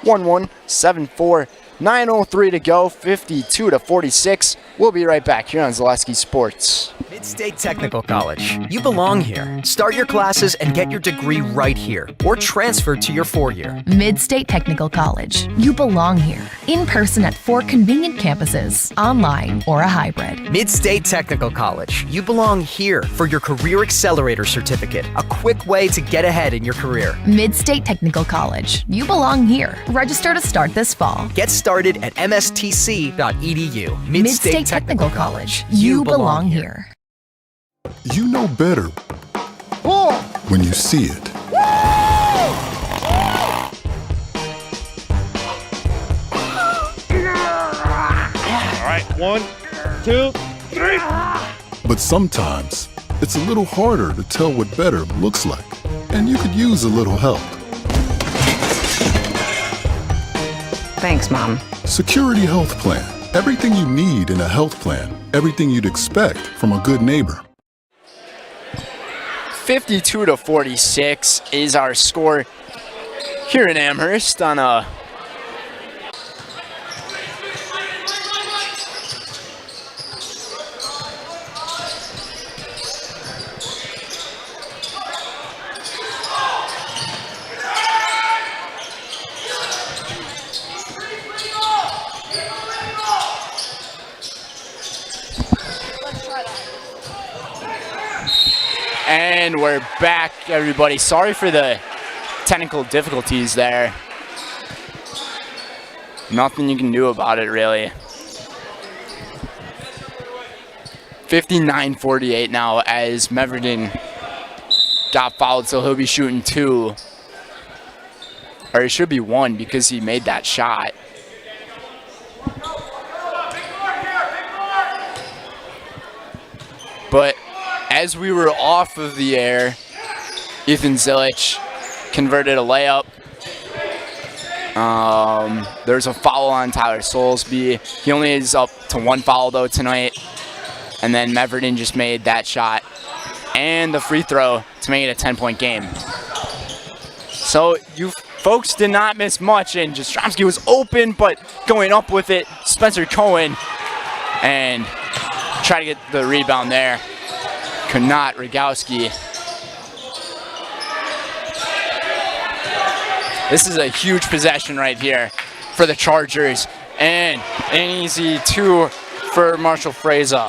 715-572-1174. 9:03 to go, 52-46. We'll be right back here on Zaleski Sports. Mid-State Technical College. You belong here. Start your classes and get your degree right here, or transfer to your 4-year. Mid-State Technical College. You belong here. In person at 4 convenient campuses, online or a hybrid. Mid-State Technical College. You belong here for your Career Accelerator Certificate, a quick way to get ahead in your career. Mid-State Technical College. You belong here. Register to start this fall. Get started at mstc.edu. Mid-State Technical College. You belong here. You know better when you see it. All right, 1, 2, 3. But sometimes, it's a little harder to tell what better looks like, and you could use a little help. Thanks, Mom. Security Health Plan. Everything you need in a health plan. Everything you'd expect from a good neighbor. 52-46 is our score here in Amherst on a And we're back, everybody. Sorry for the technical difficulties there. Nothing you can do about it, really. 59-48 now as Meverton got fouled, so he'll be shooting 2. Or it should be 1 because he made that shot. But as we were off of the air, Ethan Zilich converted a layup. There's a foul on Tyler Soulsby. He only is up to 1 foul, though, tonight. And then Meverton just made that shot and the free throw to make it a 10-point game. So you folks did not miss much, and Jastrzomski was open, but going up with it, Spencer Cohen, and try to get the rebound there. Could not. Rogowski. This is a huge possession right here for the Chargers. And an easy 2 for Marshall Fraser.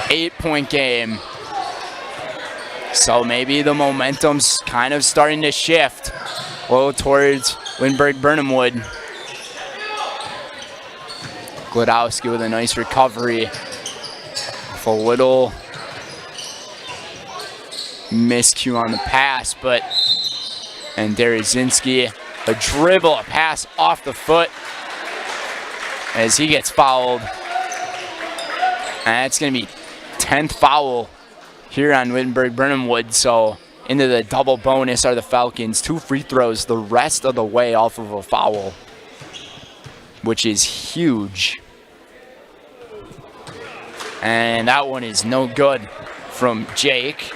8-point game. So maybe the momentum's kind of starting to shift. Well, towards Wittenberg-Birnamwood. Glodowski with a nice recovery. With a little miscue on the pass, and Derizinski, a dribble, a pass off the foot as he gets fouled. And it's going to be 10th foul here on Wittenberg-Birnamwood, so into the double bonus are the Falcons. 2 free throws the rest of the way off of a foul, which is huge. And that one is no good from Jake.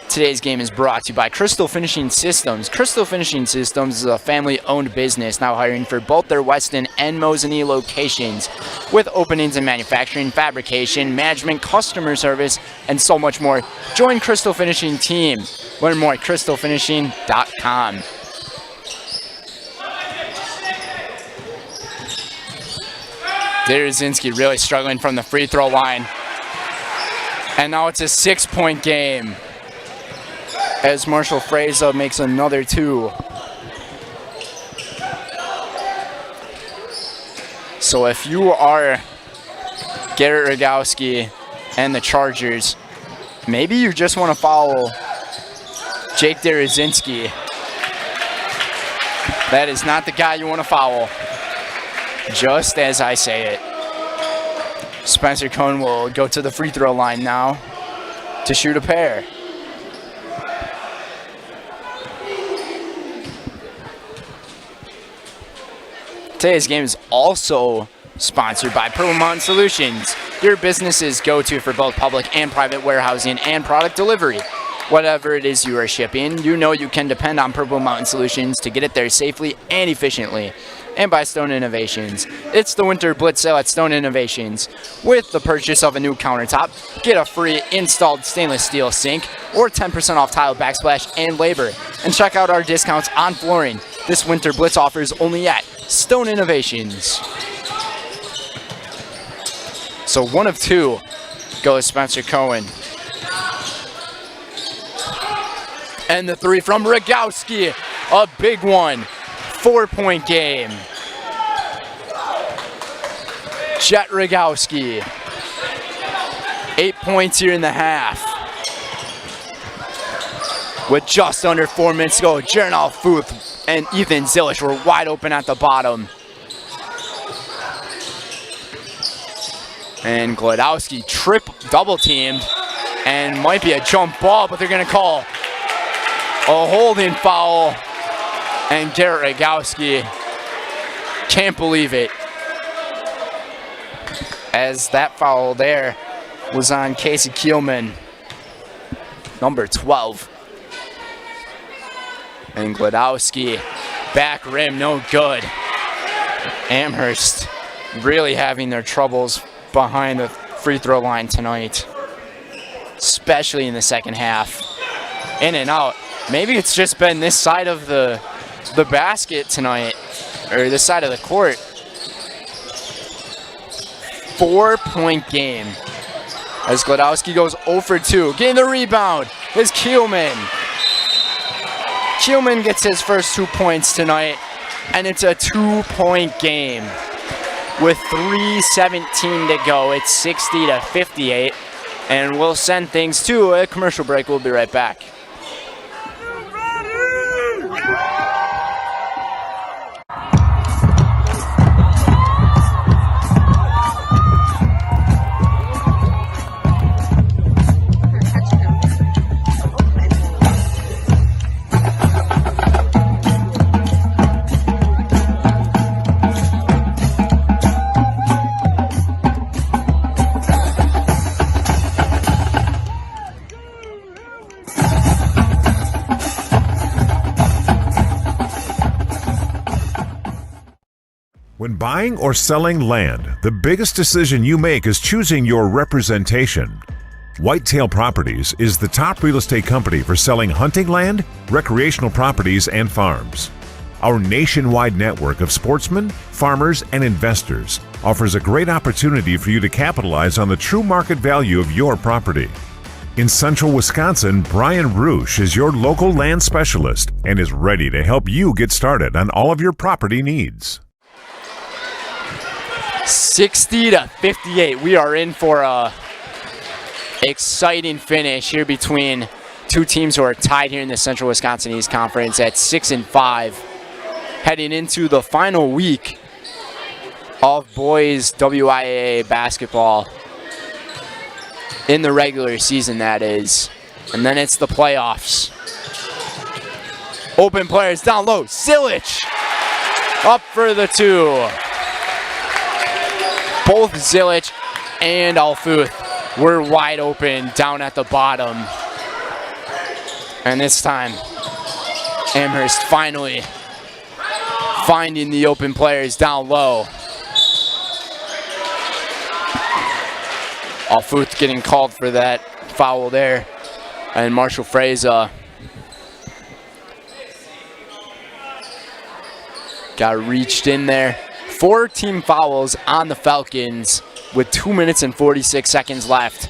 Today's game is brought to you by Crystal Finishing Systems. Crystal Finishing Systems is a family-owned business now hiring for both their Weston and Mosinee locations, with openings in manufacturing, fabrication, management, customer service, and so much more. Join Crystal Finishing team. Learn more at crystalfinishing.com. Derizinski really struggling from the free throw line. And now it's a 6-point game as Marshall Fraser makes another 2. So if you are Garrett Rogowski and the Chargers, maybe you just want to follow Jake Derizinski. That is not the guy you want to foul, just as I say it. Spencer Cohn will go to the free throw line now to shoot a pair. Today's game is also sponsored by Purple Mountain Solutions, your business's go-to for both public and private warehousing and product delivery. Whatever it is you are shipping, you know you can depend on Purple Mountain Solutions to get it there safely and efficiently. And by Stone Innovations. It's the Winter Blitz sale at Stone Innovations. With the purchase of a new countertop, get a free installed stainless steel sink or 10% off tile backsplash and labor. And check out our discounts on flooring. This Winter Blitz offers only at Stone Innovations. So 1 of 2 goes Spencer Cohen. And the 3 from Rogowski, a big one. 4-point game. Jet Rogowski. 8 points here in the half. With just under 4 minutes to go, Jaron Alfuth and Ethan Zilich were wide open at the bottom. And Glodowski double teamed and might be a jump ball, but they're going to call a holding foul. And Garrett Rogowski can't believe it, as that foul there was on Casey Kielman, number 12. And Glodowski, back rim, no good. Amherst really having their troubles behind the free throw line tonight, especially in the second half. In and out. Maybe it's just been this side of the basket tonight, or this side of the court. 4-point game as Glodowski goes 0 for 2. Getting the rebound is Kielman. Kielman gets his first 2 points tonight, and it's a 2-point game. With 3:17 to go, it's 60-58, and we'll send things to a commercial break. We'll be right back. When buying or selling land, the biggest decision you make is choosing your representation. Whitetail Properties is the top real estate company for selling hunting land, recreational properties, and farms. Our nationwide network of sportsmen, farmers, and investors offers a great opportunity for you to capitalize on the true market value of your property. In central Wisconsin, Brian Roosh is your local land specialist and is ready to help you get started on all of your property needs. 60-58. We are in for a exciting finish here between two teams who are tied here in the Central Wisconsin East Conference at 6-5, heading into the final week of boys WIAA basketball in the regular season, that is. And then it's the playoffs. Open players down low. Zilich up for the two. Both Zilich and Alfuth were wide open down at the bottom. And this time, Amherst finally finding the open players down low. Alfuth getting called for that foul there. And Marshall Fraser got reached in there. 4 team fouls on the Falcons with 2 minutes and 46 seconds left.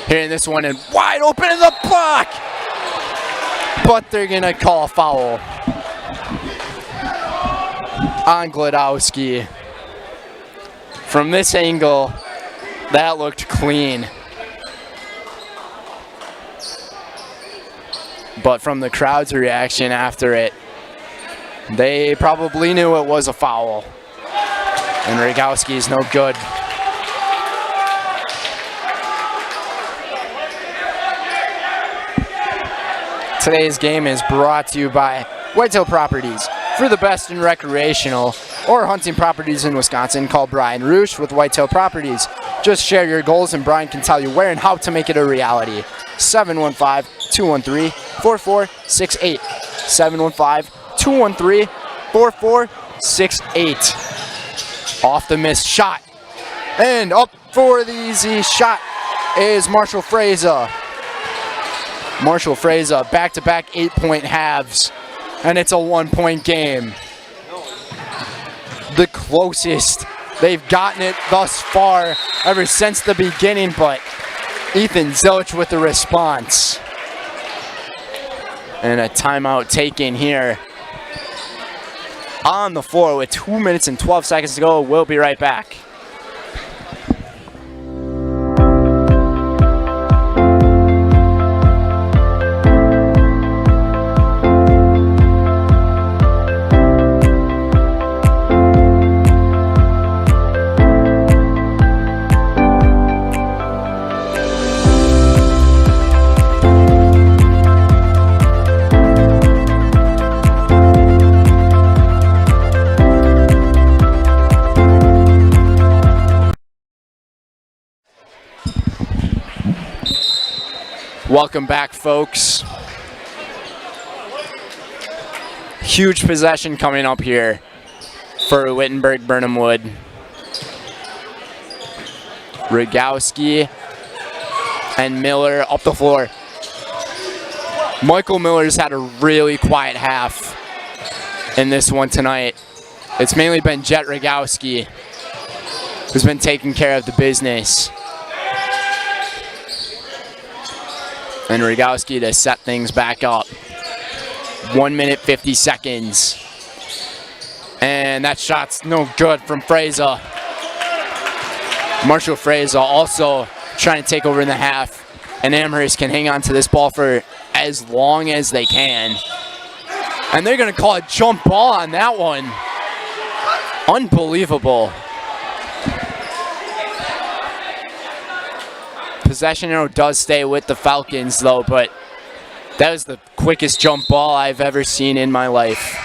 Hitting this one and wide open in the block! But they're gonna call a foul on Glodowski. From this angle, that looked clean. But from the crowd's reaction after it, they probably knew it was a foul. And Rogowski is no good. Today's game is brought to you by Whitetail Properties. For the best in recreational or hunting properties in Wisconsin, call Brian Roosh with Whitetail Properties. Just share your goals and Brian can tell you where and how to make it a reality. 715-213-4468. 715-213-4468. Off the missed shot. And up for the easy shot is Marshall Fraser. Marshall Fraser, back-to-back 8-point halves. And it's a 1-point game. The closest they've gotten it thus far ever since the beginning, but Ethan Zilich with the response. And a timeout taken here on the floor with 2 minutes and 12 seconds to go. We'll be right back. Welcome back, folks. Huge possession coming up here for Wittenberg-Birnamwood. Rogowski and Miller up the floor. Michael Miller's had a really quiet half in this one tonight. It's mainly been Jet Rogowski who's been taking care of the business. And Rogowski to set things back up. 1 minute, 50 seconds. And that shot's no good from Fraser. Marshall Fraser also trying to take over in the half. And Amherst can hang on to this ball for as long as they can. And they're going to call a jump ball on that one. Unbelievable. Possession arrow does stay with the Falcons, though, but that was the quickest jump ball I've ever seen in my life.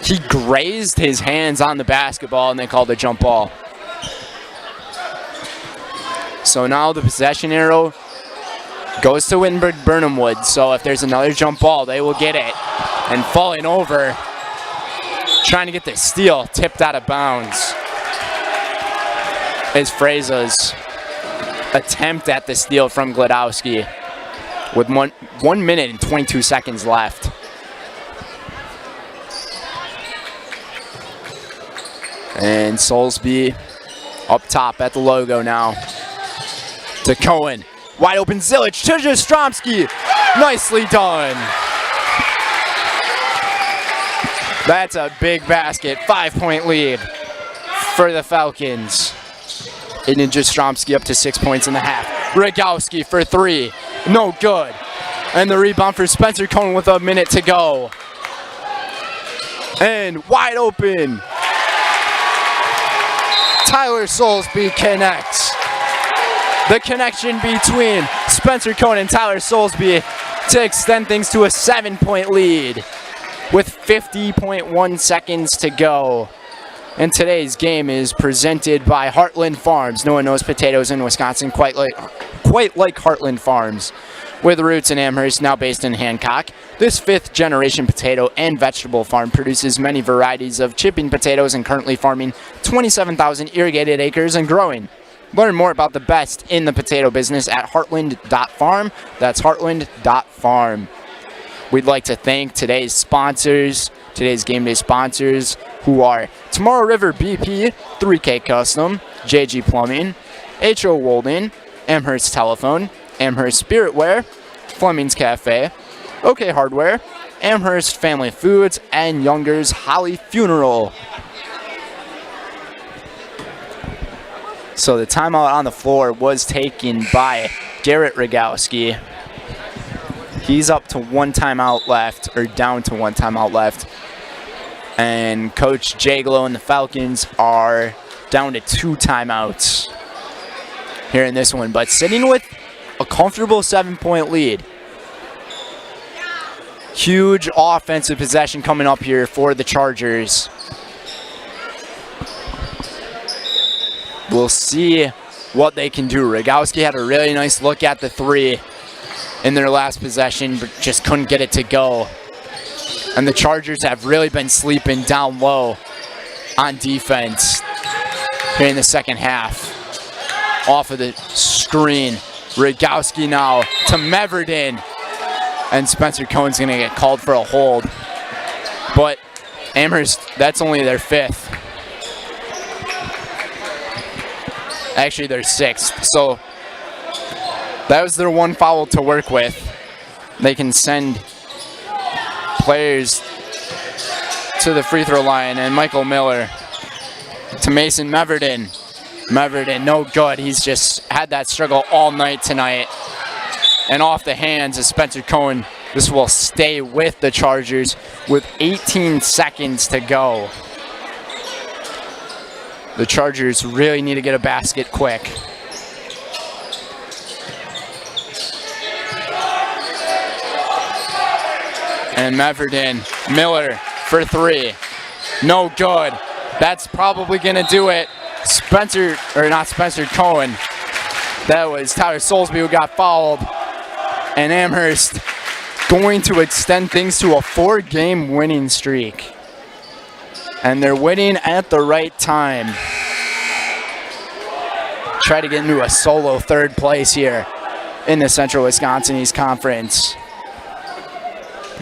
He grazed his hands on the basketball, and they called a jump ball. So now the possession arrow goes to Wittenberg-Birnamwood. So if there's another jump ball, they will get it. And falling over, trying to get the steal, tipped out of bounds, is Fraser's attempt at the steal from Gladowski with 1 minute and 22 seconds left. And Soulsby up top at the logo now. To Cohen. Wide open Zilic to Jastrzomski. Nicely done. That's a big basket. 5-point lead for the Falcons. And Jastrzomski up to 6 points in the half. Rogowski for three. No good. And the rebound for Spencer Cohen with a minute to go. And wide open. Tyler Soulsby connects. The connection between Spencer Cohen and Tyler Soulsby to extend things to a 7-point lead with 50.1 seconds to go. And today's game is presented by Heartland Farms. No one knows potatoes in Wisconsin quite like Heartland Farms. With roots in Amherst, now based in Hancock, this 5th-generation potato and vegetable farm produces many varieties of chipping potatoes and currently farming 27,000 irrigated acres and growing. Learn more about the best in the potato business at heartland.farm. That's heartland.farm. We'd like to thank today's sponsors, today's game day sponsors, who are Tomorrow River BP, 3K Custom, JG Plumbing, H.O. Walden, Amherst Telephone, Amherst Spiritware, Fleming's Cafe, OK Hardware, Amherst Family Foods, and Younger's Holly Funeral. So the timeout on the floor was taken by Garrett Rogowski. He's up to one timeout left, or down to one timeout left. And Coach Jaglow and the Falcons are down to 2 timeouts here in this one, but sitting with a comfortable 7-point lead. Huge offensive possession coming up here for the Chargers. We'll see what they can do. Rogowski had a really nice look at the three in their last possession, but just couldn't get it to go. And the Chargers have really been sleeping down low on defense here in the second half. Off of the screen, Rogowski now to Meverden. And Spencer Cohen's going to get called for a hold. But Amherst, that's only their 5th. Actually, their 6th. So that was their 1 foul to work with. They can send players to the free throw line, and Michael Miller to Mason Meverden. Meverden, no good. He's just had that struggle all night tonight. And off the hands of Spencer Cohen. This will stay with the Chargers with 18 seconds to go. The Chargers really need to get a basket quick. And Meverden, Miller for 3. No good. That's probably going to do it. Cohen That was Tyler Soulsby who got fouled. And Amherst going to extend things to a 4-game winning streak. And they're winning at the right time. Try to get into a solo third place here in the Central Wisconsin East Conference,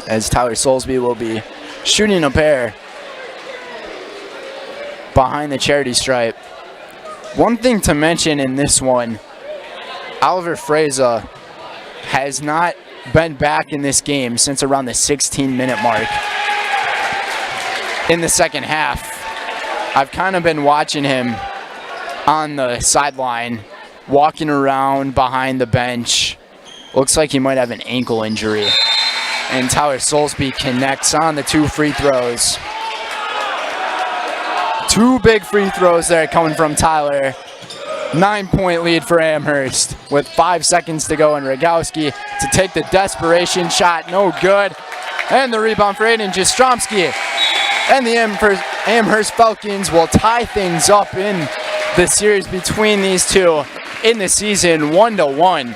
as Tyler Soulsby will be shooting a pair behind the charity stripe. One thing to mention in this one, Oliver Freza has not been back in this game since around the 16-minute mark in the second half. I've kind of been watching him on the sideline, walking around behind the bench. Looks like he might have an ankle injury. And Tyler Soulsby connects on the 2 free throws. 2 big free throws there coming from Tyler. 9-point lead for Amherst with 5 seconds to go, and Rogowski to take the desperation shot. No good. And the rebound for Aiden Jastrzomski. And the Amherst Falcons will tie things up in the series between these two in the season 1-1,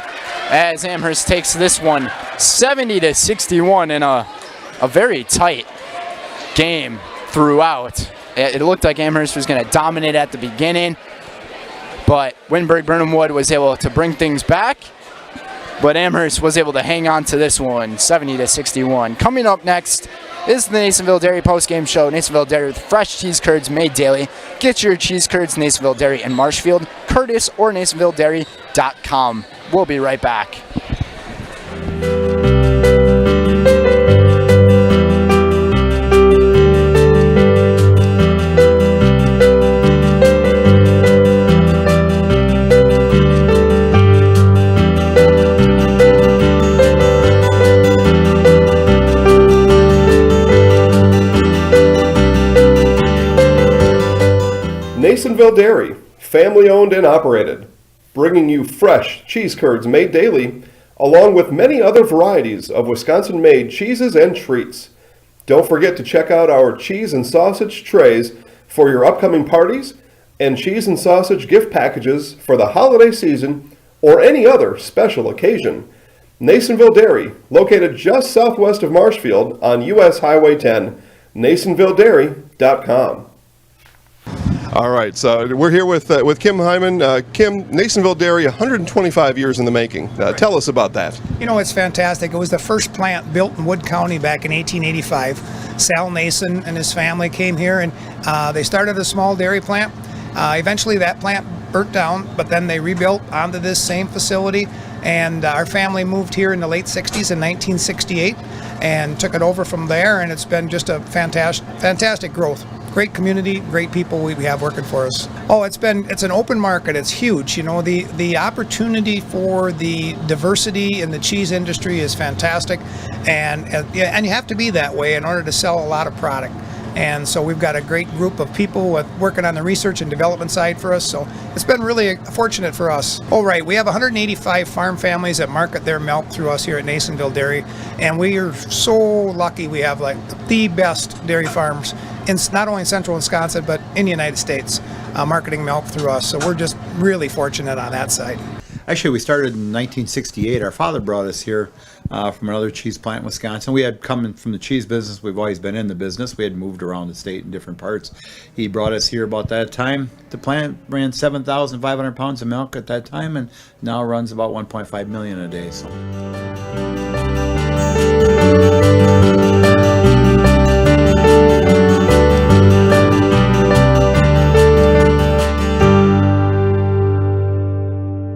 as Amherst takes this one 70-61 in a very tight game throughout. It looked like Amherst was going to dominate at the beginning, but Wittenberg-Birnamwood was able to bring things back. But Amherst was able to hang on to this one, 70-61. Coming up next is the Nasonville Dairy postgame show. Nasonville Dairy with fresh cheese curds made daily. Get your cheese curds, Nasonville Dairy in Marshfield, Curtis, or NasonvilleDairy.com. We'll be right back. Nasonville Dairy, family owned and operated, bringing you fresh cheese curds made daily, along with many other varieties of Wisconsin-made cheeses and treats. Don't forget to check out our cheese and sausage trays for your upcoming parties and cheese and sausage gift packages for the holiday season or any other special occasion. Nasonville Dairy, located just southwest of Marshfield on US Highway 10, NasonvilleDairy.com. All right, so we're here with Kim Hyman. Kim, Nasonville Dairy, 125 years in the making. Tell us about that. You know, it's fantastic. It was the first plant built in Wood County back in 1885. Sal Nason and his family came here, and they started a small dairy plant. Eventually that plant burnt down, but then they rebuilt onto this same facility, and our family moved here in the late 60s in 1968 and took it over from there, and it's been just a fantastic growth. Great community, great people we have working for us. Oh, it's an open market. It's huge. You know, the opportunity for the diversity in the cheese industry is fantastic, and you have to be that way in order to sell a lot of product. And so we've got a great group of people working on the research and development side for us. So it's been really fortunate for us. Oh, right. We have 185 farm families that market their milk through us here at Nasonville Dairy. And we are so lucky we have like the best dairy farms in not only in central Wisconsin, but in the United States, marketing milk through us. So we're just really fortunate on that side. Actually, we started in 1968. Our father brought us here from another cheese plant in Wisconsin. We had come from the cheese business. We've always been in the business. We had moved around the state in different parts. He brought us here about that time. The plant ran 7,500 pounds of milk at that time, and now runs about 1.5 million a day. So.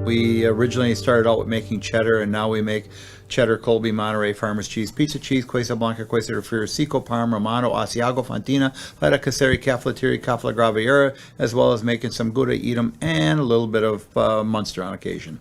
We originally started out with making cheddar, and now we make cheddar, Colby, Monterey, Farmers cheese, pizza cheese, Quesa Blanca, Quesa de Friar, Seco, Parma, Romano, Asiago, Fontina, Feta Caseri, Cafflettieri, Cafla Graviera, as well as making some Gouda Edam and a little bit of Munster on occasion.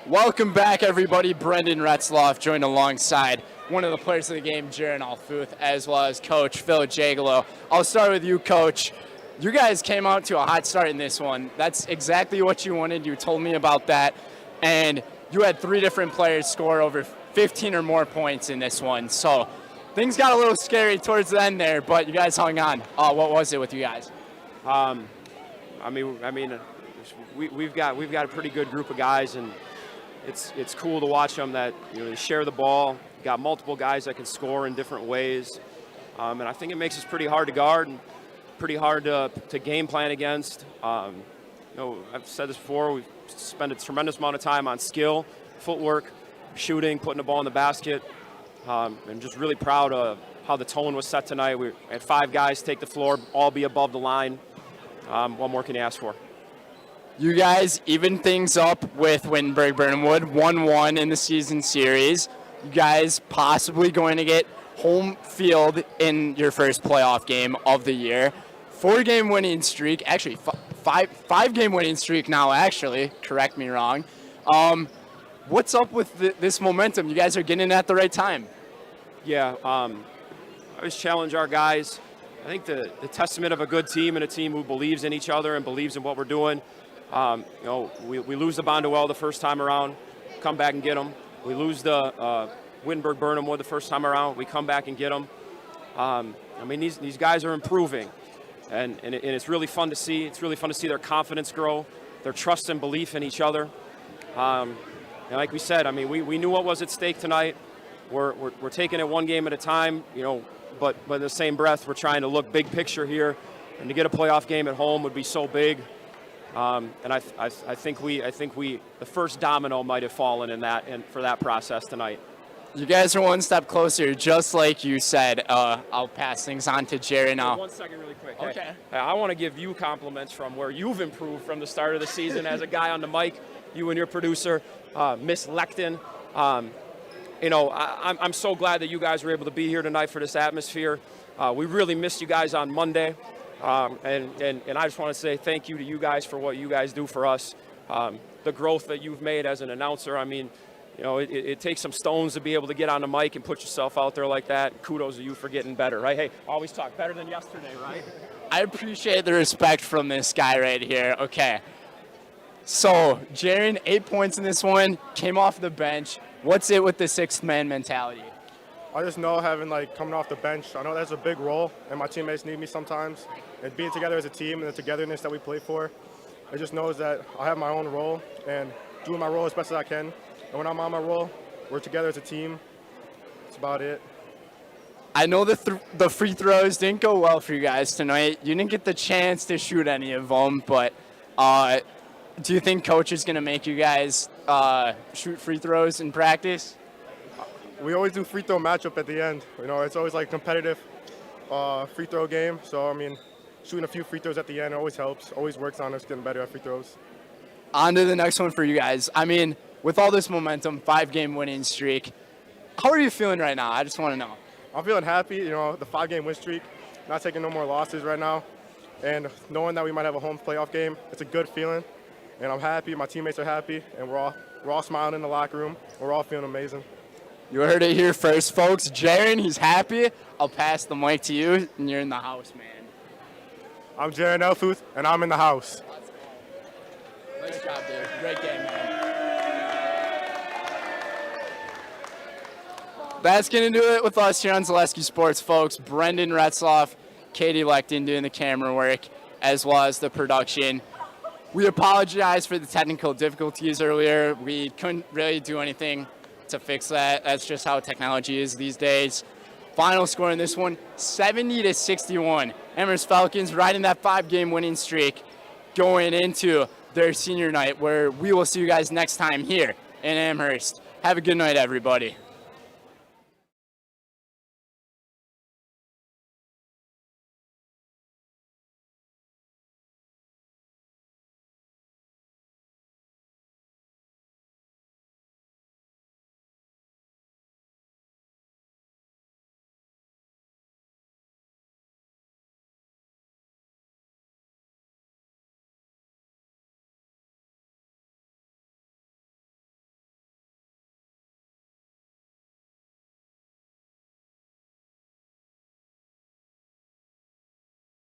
Welcome back, everybody. Brendan Retzloff joined alongside one of the players of the game, Jaron Alfuth, as well as Coach Phil Jagalo. I'll start with you, Coach. You guys came out to a hot start in this one. That's exactly what you wanted. You told me about that. And you had 3 different players score over 15 or more points in this one. So things got a little scary towards the end there, but you guys hung on. What was it with you guys? We've got a pretty good group of guys, and it's cool to watch them that they share the ball. Got multiple guys that can score in different ways, and I think it makes us pretty hard to guard and pretty hard to game plan against. I've said this before. We've spent a tremendous amount of time on skill, footwork, shooting, putting the ball in the basket, and just really proud of how the tone was set tonight. We had 5 guys take the floor, all be above the line. What more can you ask for? You guys evened things up with Wittenberg-Birnamwood, 1-1 in the season series. You guys possibly going to get home field in your first playoff game of the year. 4-game winning streak, actually five-game winning streak now, actually. Correct me wrong. What's up with this momentum? You guys are getting it at the right time. Yeah, I always challenge our guys. I think the testament of a good team and a team who believes in each other and believes in what we're doing. We lose the Bonduelle the first time around, come back and get them. We lose the Wittenberg-Birnamwood the first time around, we come back and get them. These guys are improving, and it's really fun to see. It's really fun to see their confidence grow, their trust and belief in each other. And like we said, we knew what was at stake tonight. We're taking it one game at a time, but in the same breath, we're trying to look big picture here, and to get a playoff game at home would be so big. And I think the first domino might have fallen in that and for that process tonight. You guys are one step closer, just like you said. I'll pass things on to Jerry now. 1 second, really quick. Okay. Hey, I want to give you compliments from where you've improved from the start of the season as a guy on the mic. You and your producer, Miss Lecton. I'm so glad that you guys were able to be here tonight for this atmosphere. We really missed you guys on Monday. And I just want to say thank you to you guys for what you guys do for us. The growth that you've made as an announcer, it takes some stones to be able to get on the mic and put yourself out there like that. Kudos to you for getting better, right? Hey, always talk better than yesterday, right? I appreciate the respect from this guy right here. Okay. So, Jaron, 8 points in this one, came off the bench. What's it with the sixth man mentality? I just know coming off the bench, I know that's a big role, and my teammates need me sometimes. And being together as a team and the togetherness that we play for, it just knows that I have my own role and doing my role as best as I can. And when I'm on my role, we're together as a team. That's about it. I know the free throws didn't go well for you guys tonight. You didn't get the chance to shoot any of them, but do you think coach is going to make you guys shoot free throws in practice? We always do free throw matchup at the end. It's always competitive free throw game. So, shooting a few free throws at the end always helps, always works on us getting better at free throws. On to the next one for you guys. With all this momentum, 5-game winning streak, how are you feeling right now? I just want to know. I'm feeling happy, the 5-game win streak, not taking no more losses right now. And knowing that we might have a home playoff game, it's a good feeling. And I'm happy, my teammates are happy, and we're all smiling in the locker room. We're all feeling amazing. You heard it here first, folks. Jaron, he's happy. I'll pass the mic to you, and you're in the house, man. I'm Jaron Alfuth, and I'm in the house. Nice job, dude. Great game, man. That's going to do it with us here on Zaleski Sports, folks. Brendan Retzloff, Katie Lecton doing the camera work, as well as the production. We apologize for the technical difficulties earlier. We couldn't really do anything to fix that. That's just how technology is these days. Final score in this one, 70-61. Amherst Falcons riding that 5-game winning streak going into their senior night, where we will see you guys next time here in Amherst. Have a good night, everybody.